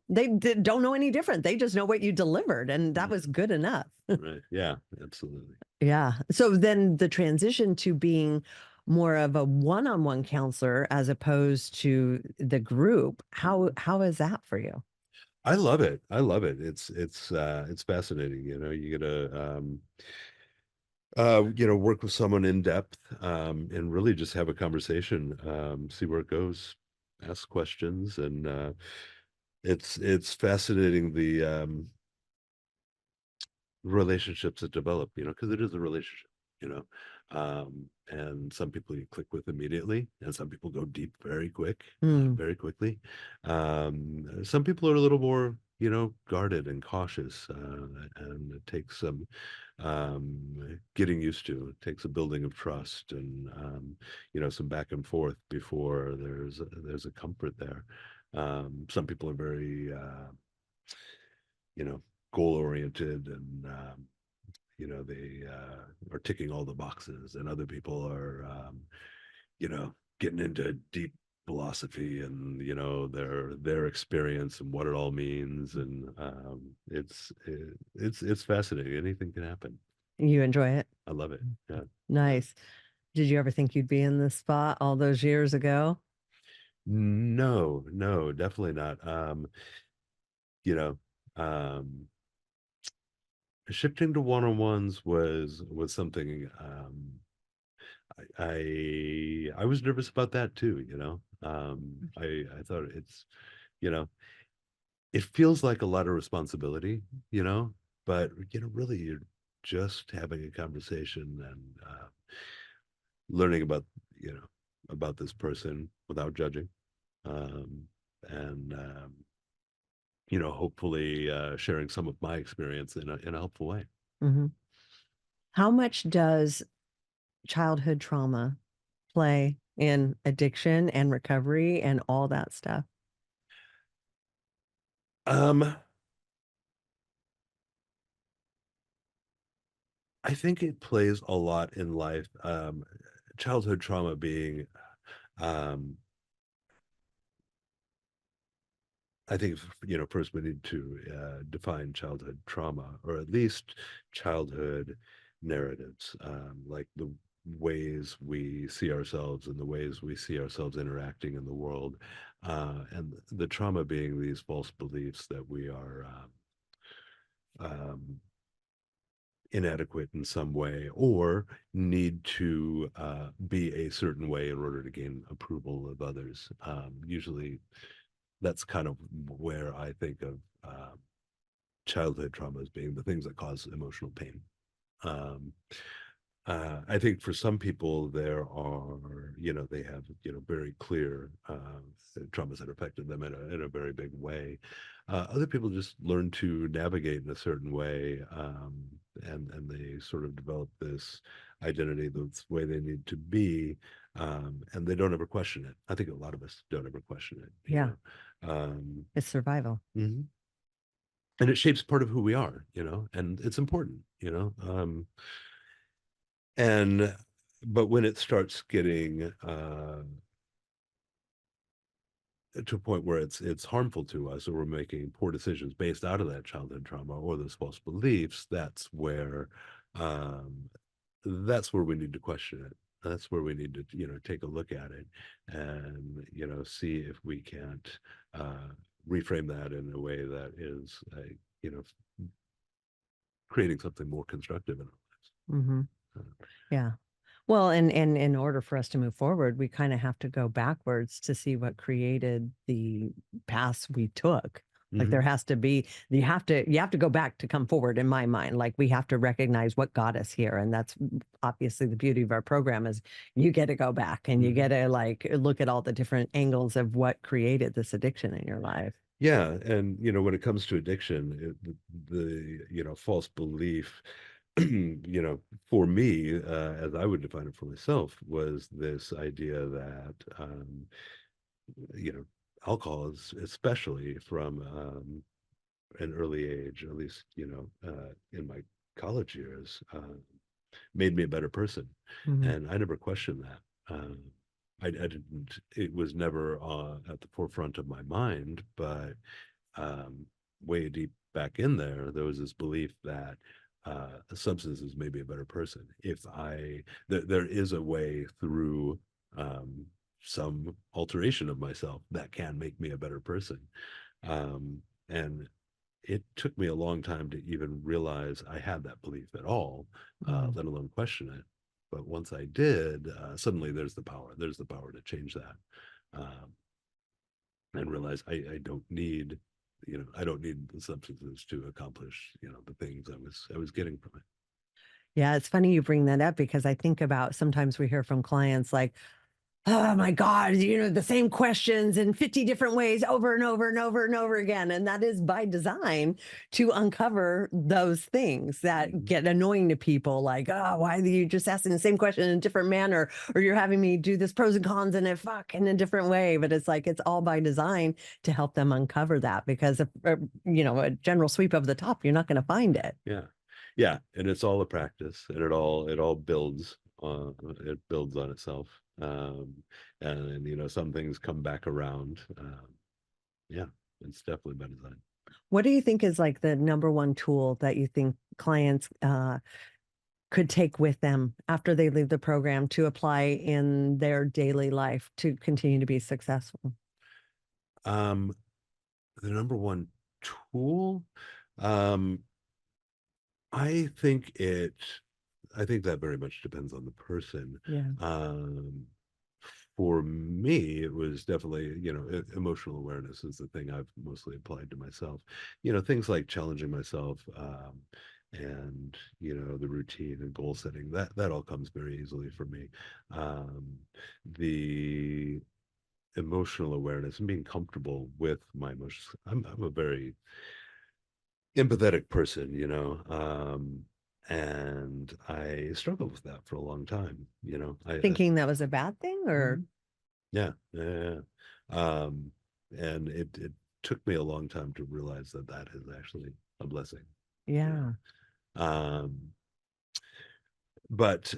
Don't know any different. They just know what you delivered. And that was mhm, good enough. right, yeah, absolutely. Yeah. So then the transition to being more of a one-on-one counselor as opposed to the group, Mhm. how is that for you? I love it. I love it. It's fascinating. You get to work with someone in depth, and really just have a conversation, see where it goes, ask questions, and it's fascinating the relationships that develop, because it is a relationship, you know. And some people you click with immediately, and some people go deep Mm, very quickly. Some people are a little more, guarded and cautious, and it takes some getting used to. It takes a building of trust and some back and forth before there's a comfort there. Some people are very you know goal oriented and they are ticking all the boxes, and other people are getting into deep philosophy and their experience and what it all means, and it's fascinating. Anything can happen. you enjoy it? I love it. Yeah, yeah. Nice. Did you ever think you'd be in this spot all those years ago? No, no, definitely not. You know, um, Shifting to one-on-ones was something. I was nervous about that too. I thought you know, it feels like a lot of responsibility, but really you're just having a conversation and learning about this person without judging, um, and hopefully sharing some of my experience in a helpful way. Mhm. How much does childhood trauma play in addiction and recovery and all that stuff? Um, I think it plays a lot in life. Childhood trauma being, um, I think, first we need to define childhood trauma, or at least childhood narratives, like the ways we see ourselves and the ways we see ourselves interacting in the world, and the trauma being these false beliefs that we are um, inadequate in some way or need to be a certain way in order to gain approval of others. Usually that's kind of where I think of childhood trauma as being the things that cause emotional pain. Um, I think for some people there are, they have, very clear traumas that affected them in a very big way. Other people just learn to navigate in a certain way, and they sort of develop this identity, this way they need to be, and they don't ever question it. I think a lot of us don't ever question it, Yeah. It's survival. Mhm. And it shapes part of who we are, and it's important, and but when it starts getting to a point where it's harmful to us, or we're making poor decisions based out of that childhood trauma or those false beliefs, um, that's where we need to question it. That's where we need to, take a look at it and, see if we can't reframe that in a way that is, you know, creating something more constructive in our Hmm. lives. Yeah. Well, and in order for us to move forward, we kind of have to go backwards to see what created the paths we took. Like there Mhm. has to be, you have to go back to come forward in my mind. Like we have to recognize what got us here. And that's obviously the beauty of our program is you get to go back and you Mhm. get to like look at all the different angles of what created this addiction in your life. Yeah, and when it comes to addiction, false belief, for me, as I would define it for myself, was this idea that you know, alcohol is especially from an early age, at least in my college years, made me a better person, Hmm. and I never questioned that. I didn't. It was never at the forefront of my mind, but um, way deep back in there, there was this belief that substances made me a better person. If there is a way through um, some alteration of myself that can make me a better person. And it took me a long time to even realize I had that belief at all, Hmm. let alone question it. But once I did, suddenly there's the power. There's the power to change that. Um, and realize I don't need, I don't need the substances to accomplish, the things I was getting from it. Yeah, it's funny you bring that up because I think about sometimes we hear from clients like, oh my God, the same questions in 50 different ways over and over and over and over again. And that is by design to uncover those things that Mhm. get annoying to people. Like, oh, why are you just asking the same question in a different manner? Or you're having me do this pros and cons and it fuck in a different way. But it's like, it's all by design to help them uncover that because, if, a general sweep of the top, you're not going to find it. Yeah, yeah, and it's all a practice, and it all builds. It builds on itself, and some things come back around. Yeah, it's definitely by design. What do you think is like the number one tool that you think clients could take with them after they leave the program to apply in their daily life to continue to be successful? Um, the number one tool, um, I think it I think that very much depends on the person. Yeah. Um, for me, it was definitely, emotional awareness is the thing I've mostly applied to myself. Things like challenging myself, and the routine and goal setting. That all comes very easily for me. Um, the emotional awareness and being comfortable with my emotions. I'm a very empathetic person, and I struggled with that for a long time. Thinking that was a bad thing or Mhm. Yeah, yeah, yeah, yeah. And it took me a long time to realize that that is actually a blessing. You yeah. know, um, but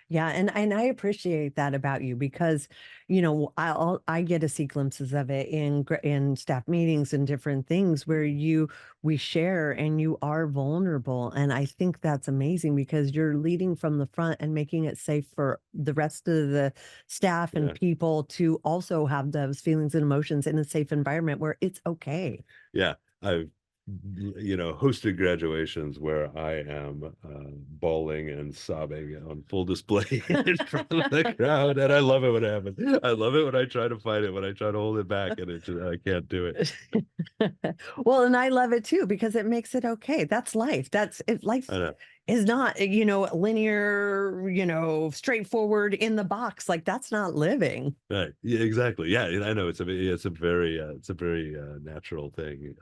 Yeah, and I appreciate that about you because, I get to see glimpses of it in staff meetings and different things where we share and you are vulnerable, and I think that's amazing because you're leading from the front and making it safe for the rest of the staff and yeah, people to also have those feelings and emotions in a safe environment where it's okay. yeah. hosted graduations where I am bawling and sobbing on full display in front of the crowd, and I love it when it happens. I love it when I try to fight it, when I try to hold it back, and I can't do it. Well, and I love it too because it makes it okay. That's life. That's it. Life I know. is not, linear, straightforward in the box. Like that's not living. Right. Yeah, exactly. Yeah, I know it's a very natural thing,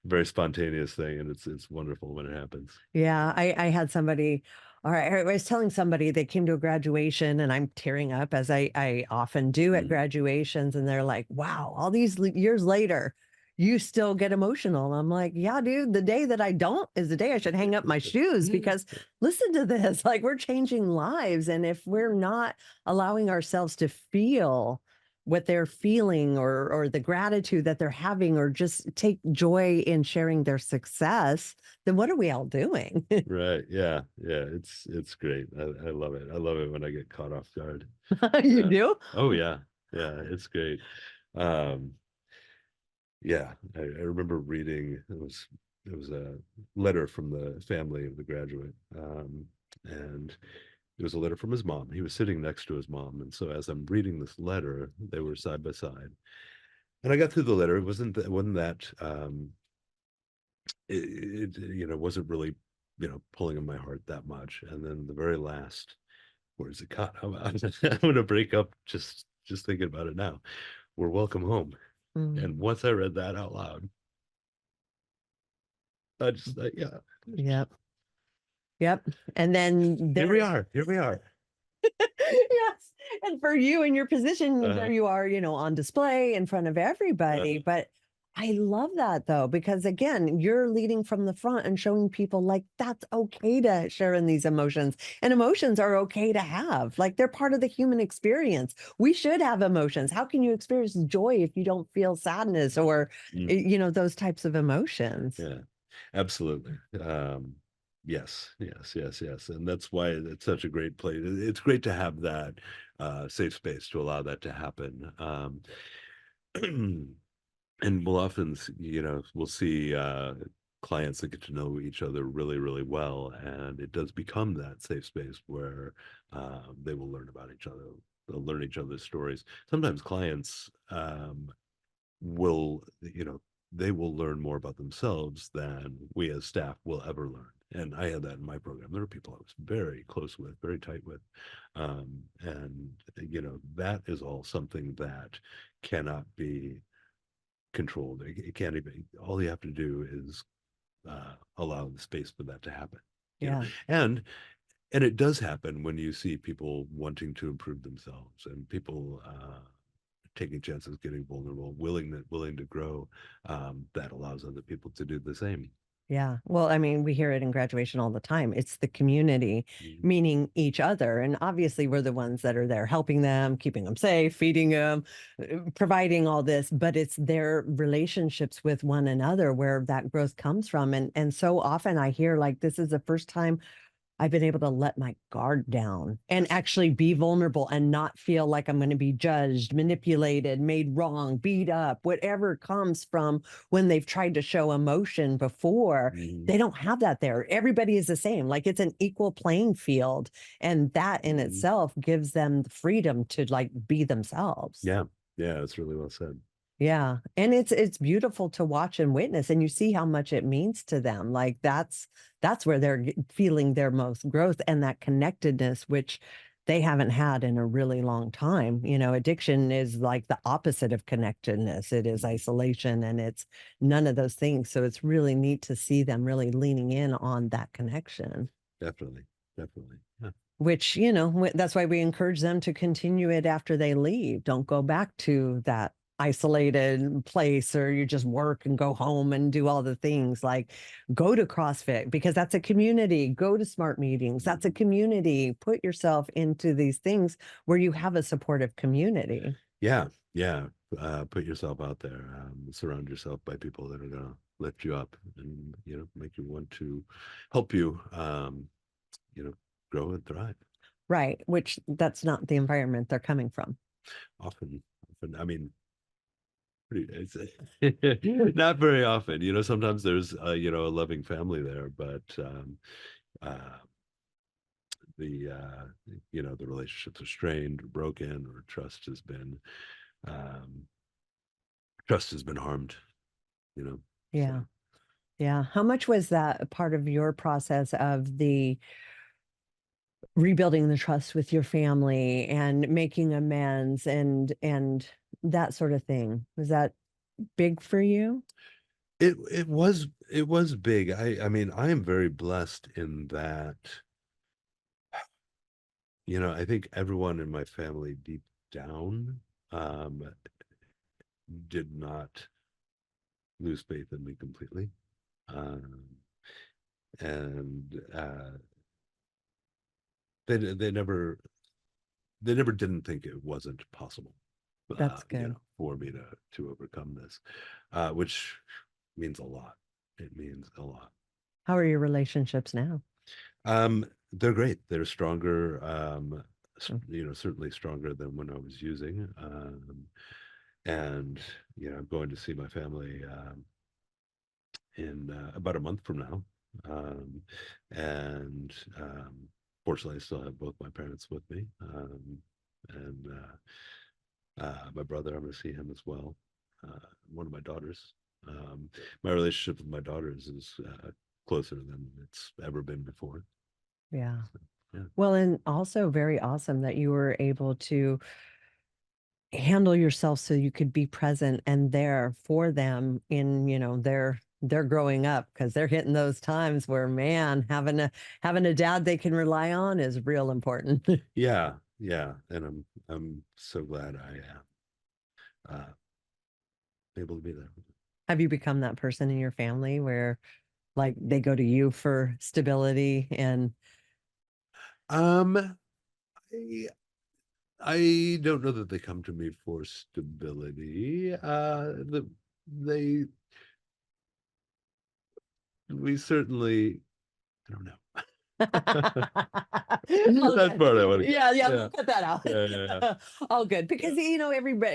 very spontaneous thing, and it's wonderful when it happens. Yeah, I had somebody, or I was telling somebody they came to a graduation, and I'm tearing up as I often do at Mm. graduations, and they're like, "Wow, all these years later, you still get emotional." I'm like, "Yeah, dude, the day that I don't is the day I should hang up my shoes because listen to this, like we're changing lives, and if we're not allowing ourselves to feel what they're feeling or the gratitude that they're having or just take joy in sharing their success, then what are we all doing?" Right. Yeah. Yeah. It's great. I love it. I love it when I get caught off guard. You Yeah. do? Oh yeah. Yeah. It's great. Um, yeah. I remember reading it was a letter from the family of the graduate. And it was a letter from his mom. He was sitting next to his mom. And so as I'm reading this letter, they were side by side. And I got through the letter. It wasn't that wasn't really, pulling on my heart that much. And then the very last words it got, I'm gonna break up just thinking about it now. We're welcome home. And Mm, once I read that out loud, I just thought, yeah, yep, yep, and then here we there are. Here we are. yes, and for you in your position, Uh, there you are, on display in front of uh, everybody, but I love that though, because again, you're leading from the front and showing people like that's okay to share in these emotions, and emotions are okay to have. Like they're part of the human experience. We should have emotions. How can you experience joy if you don't feel sadness or, mm, those types of emotions? yeah, absolutely. Yes, yes, yes, yes. And that's why it's such a great place. It's great to have that safe space to allow that to happen. And we'll often we'll see clients that get to know each other really really well, and it does become that safe space where they will learn about each other, they'll learn each other's stories. Sometimes clients will they will learn more about themselves than we as staff will ever learn. And I had that in my program. There were people I was very close with, very tight with, and that is all something that cannot be controlled. It can't even. All you have to do is allow the space for that to happen. You know, Yeah. and and it does happen when you see people wanting to improve themselves and people taking chances, getting vulnerable, willing to grow. That allows other people to do the same. Yeah. Well, I mean, we hear it in graduation all the time. It's the community, Mhm. meaning each other. And obviously, we're the ones that are there helping them, keeping them safe, feeding them, providing all this, but it's their relationships with one another where that growth comes from. And so often I hear like this is the first time I've been able to let my guard down and actually be vulnerable and not feel like I'm going to be judged, manipulated, made wrong, beat up, whatever comes from when they've tried to show emotion before. Mhm. They don't have that there. Everybody is the same. Like it's an equal playing field. And that in Mhm. itself gives them the freedom to like be themselves. Yeah, yeah, that's really well said. Yeah, and it's beautiful to watch and witness, and you see how much it means to them. Like that's where they're feeling their most growth and that connectedness, which they haven't had in a really long time. Addiction is like the opposite of connectedness. It is Mhm. isolation, and it's none of those things. So it's really neat to see them really leaning in on that connection. Definitely, definitely. Yeah. Which, that's why we encourage them to continue it after they leave. Don't go back to that isolated place or you just work and go home and do all the things. Like go to CrossFit because that's a community. Go to smart meetings. That's a Mhm. community. Put yourself into these things where you have a supportive community. Yeah, yeah. Put yourself out there. Surround yourself by people that are gonna lift you up and make you want to help you. You know, grow and thrive. Right. Which that's not the environment they're coming from. Often, often. I mean, not very often. Sometimes there's a loving family there, but uh, the relationships are strained or broken, or um, trust has been harmed. Yeah. So Yeah. How much was that a part of your process of the rebuilding the trust with your family and making amends and that sort of thing? Was that big for you? it was big. I mean, I am very blessed in that. I think everyone in my family deep down um, did not lose faith in me completely. Um, and they never didn't think it wasn't possible, That's good. for me to overcome this, which means a lot. It means a lot. How are your relationships now? They're great. They're stronger. Mm. Certainly stronger than when I was using. And I'm going to see my family in about a month from now. Um, and Fortunately, I still have both my parents with me. And My brother, I'm going to see him as well. One of my daughters. My relationship with my daughters is closer than it's ever been before. Yeah. So, yeah. Well, and also very awesome that you were able to handle yourself so you could be present and there for them in, their growing up because they're hitting those times where, man, having a dad they can rely on is real important. Yeah, yeah, and I'm so glad I am able to be there. Have you become that person in your family where like they go to you for stability and Um, I, I don't know that they come to me for stability. They we certainly, I don't know. all That's good. part I want to. Yeah, yeah, Yeah, we'll cut that yeah, yeah, yeah. out. All good. Yeah. Because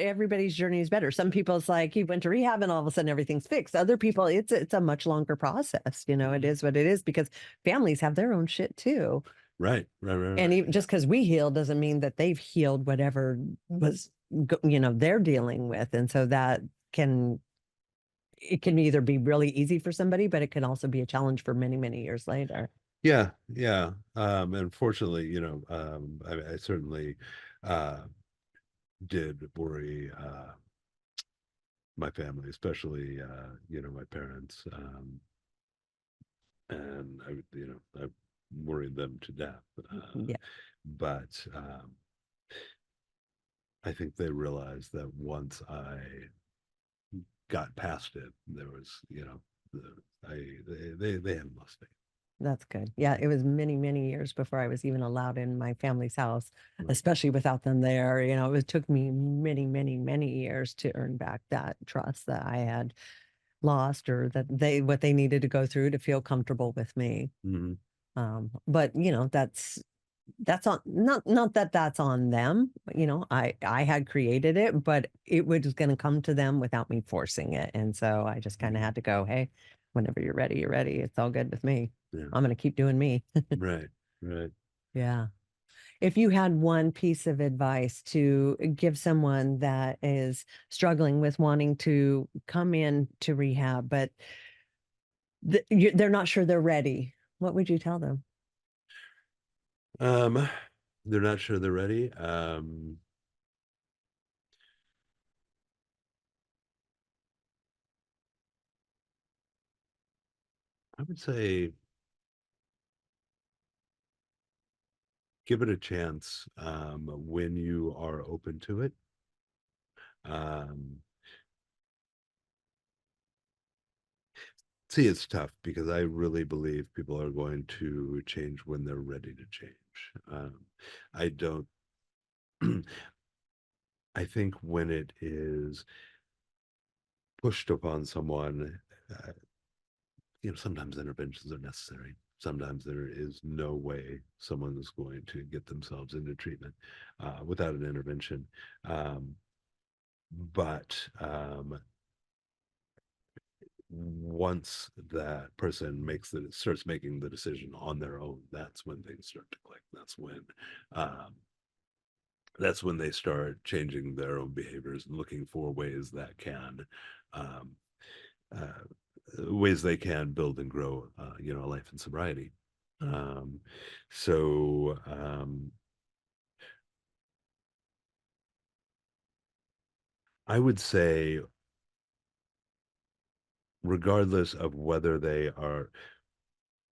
everybody's journey is better. Some people it's like you went to rehab and all of a sudden everything's fixed. Other people it's a much longer process. It Mhm. is what it is because families have their own shit too. Right, right, right, And right. even just because we heal doesn't mean that they've healed whatever was they're dealing with. And so that can it can either be really easy for somebody, but it can also be a challenge for many, many years later. Yeah, yeah. And fortunately, I certainly uh, did worry my family, especially my parents, and I worried them to death. Yeah, But I think they realized that once I got past it, there was, the, they hadn't lost faith. that's good. Yeah, it was many, many years before I was even allowed in my family's house, Right. especially without them there. It took me many, many, many years to earn back that trust that I had lost or that what they needed to go through to feel comfortable with me. Mhm. But that's on not that that's on them. I had created it, but it was going to come to them without me forcing it. And so I just kind of had to go, hey, whenever you're ready, you're ready. It's all good with me. Yeah. I'm going to keep doing me. Right. Right. Yeah. If you had one piece of advice to give someone that is struggling with wanting to come in to rehab, but they're not sure they're ready, what would you tell them? Um, they're not sure they're ready. I would say give it a chance when you are open to it. Um, See, it's tough because I really believe people are going to change when they're ready to change. I don't, I think when it is pushed upon someone, uh, sometimes interventions are necessary. Sometimes there is no way someone is going to get themselves into treatment without an intervention. Um, but once that person starts making the decision on their own, that's when things start to click. Um, that's when they start changing their own behaviors and looking for um, uh, ways they can build and grow, a life in sobriety. Um, so I would say, regardless of whether they are,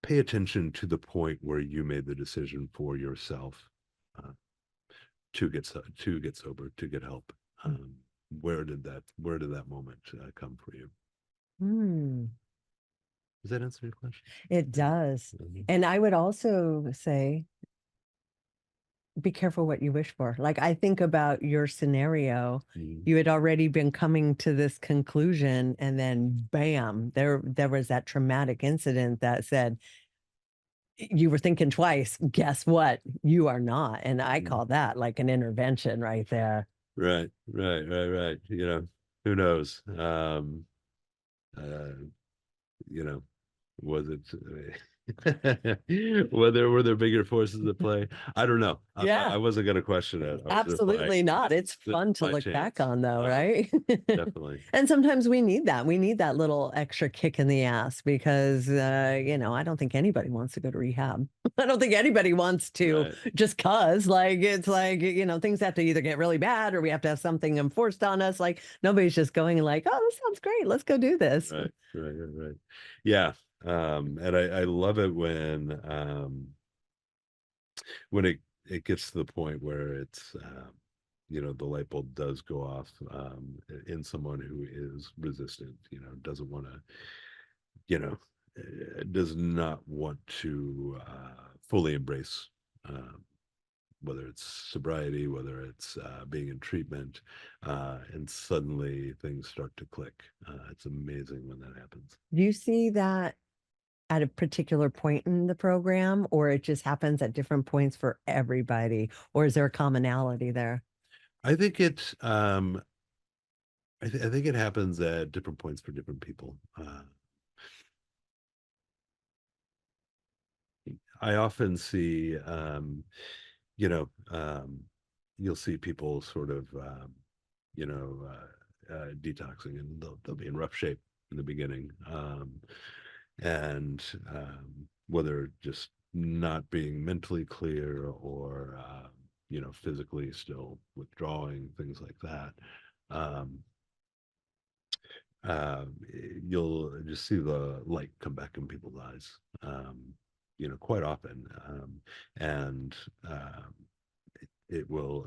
pay attention to the point where you made the decision for yourself, uh, to get sober, to get help. Um, where did that moment come for you? Mm, Does that answer your question? it does. Mhm. And I would also say, be careful what you wish for. Like, I think about your scenario. Mhm. You had already been coming to this conclusion, and then bam, there was that traumatic incident that said you were thinking twice. Guess what? You are not. And I Mhm. call that like an intervention right there. Right, right. Who knows? Uh, you know, was it were there bigger forces at play? I don't know. I Yeah. wasn't going to question it. I was just like, Absolutely not. It's this is fun to my look back chance. on though, right? Definitely. And sometimes we need that. We need that little extra kick in the ass because, I don't think anybody wants to go to rehab. I don't think anybody wants to Right, just cause like, it's like, things have to either get really bad or we have to have something enforced on us. Like nobody's just going like, oh, this sounds great. Let's go do this. right. Yeah. And I love it when it gets to the point where it's the light bulb does go off in someone who is resistant, doesn't want to, you know does not want to fully embrace, um, whether it's sobriety, whether it's being in treatment, and suddenly things start to click. It's amazing when that happens. Do you see that at a particular point in the program, or it just happens at different points for everybody? Or is there a commonality there? I think it I think it happens at different points for different people. I often see, you know, you'll see people sort of, detoxing, and they'll be in rough shape in the beginning. And whether just not being mentally clear or, physically still withdrawing, things like that. Um, you'll just see the light come back in people's eyes, quite often. And they'll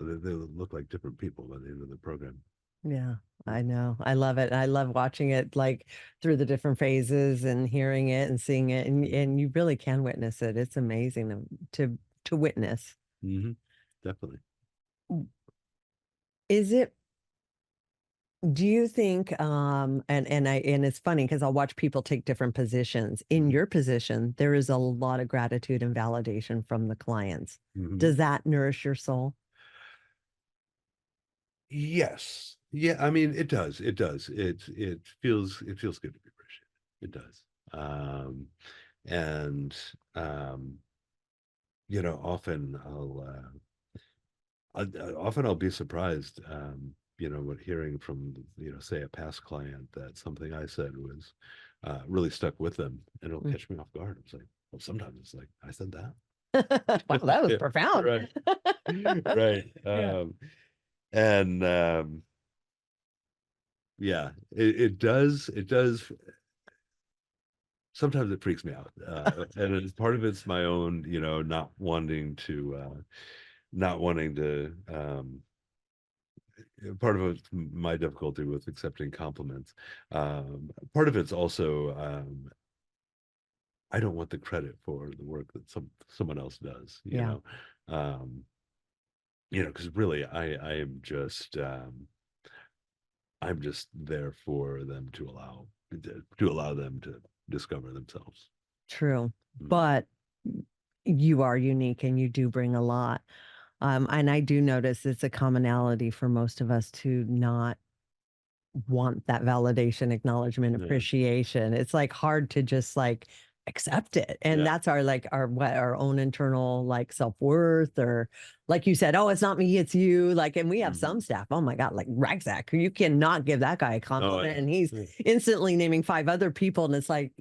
look like different people by the end of the program. Yeah, I know. I love it. I love watching it like through the different phases and hearing it and seeing it. And you really can witness it. It's amazing to witness. Mm-hmm. Definitely. Is it Do you think, and it's funny because I'll watch people take different positions. In Mhm. your position, there is a lot of gratitude and validation from the clients. Mhm. Does that nourish your soul? Yes. Yeah, I mean, it does. It does. It feels good to be appreciated. It does. And often I'll be surprised, with hearing from, say a past client that something I said was really stuck with them, and it'll Mm. catch me off guard. It's like, well, sometimes it's like, I said that. Wow, that was Yeah, profound. right, right. Yeah. And yeah, it does. Sometimes it freaks me out, and part of it's my own, not wanting to. Part of it's my difficulty with accepting compliments. Part of it's also, I don't want the credit for the work that someone else does. Yeah, Um, because really, I'm just there for them to allow them to discover themselves. true. Mm. But you are unique and you do bring a lot. And I do notice it's a commonality for most of us to not want that validation, acknowledgement, Yeah. appreciation. It's like hard to just like accept it. And Yeah. that's our like our what our own internal like self-worth, or like you said, oh, it's not me, it's you. Like, and we have Mhm. some staff, oh my God, like Rucksack, you cannot give that guy a Oh, compliment. yeah. And he's Yeah. instantly naming five other people. And it's like,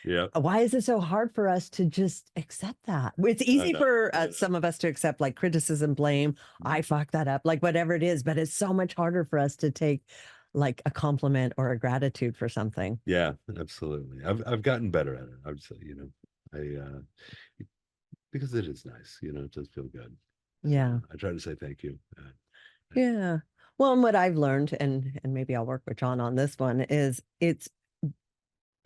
Yeah. why is it so hard for us to just accept that? It's I easy know. for I know. some of us to accept like criticism, blame. I Mhm. fucked that up, like whatever it is. But it's so much harder for us to take like a compliment or a gratitude for something. Yeah, absolutely. I've gotten better at it. I would say, because it is nice, it does feel good. So Yeah. I try to say thank you. Yeah. Well, and what I've learned, and maybe I'll work with John on this one, is it's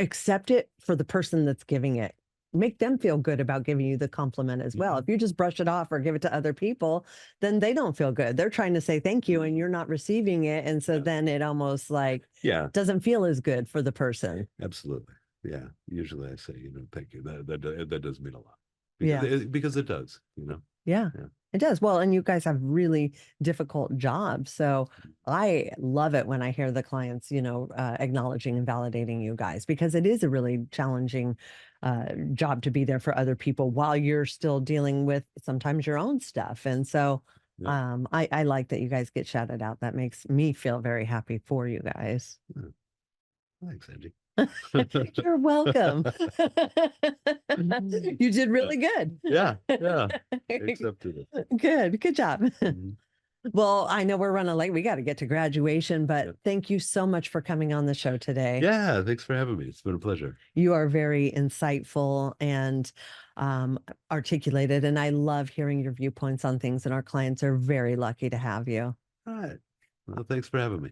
accept it for the person that's giving it. Make them feel good about giving you the compliment as well. Mhm. If you just brush it off or give it to other people, then they don't feel good. They're trying to say thank you and you're not receiving it. And so Yeah. then it almost like Yeah, doesn't feel as good for the person. absolutely. Yeah. Usually I say, thank you. That does mean a lot because Yeah. because it does. Yeah, Yeah. it does. Well, and you guys have really difficult jobs. So I love it when I hear the clients, acknowledging and validating you guys, because it is a really challenging job to be there for other people while you're still dealing with sometimes your own stuff. And so Yeah. I like that you guys get shouted out. That makes me feel very happy for you guys. Yeah. Thanks, Angie. You're welcome. You did really good. Yeah, yeah. Accepted it. Good. Good job. Mhm. Well, I know we're running late. We got to get to graduation, but Yeah. thank you so much for coming on the show today. Yeah, thanks for having me. It's been a pleasure. You are very insightful and um, articulated, and I love hearing your viewpoints on things, and our clients are very lucky to have you. All right. Well, thanks for having me.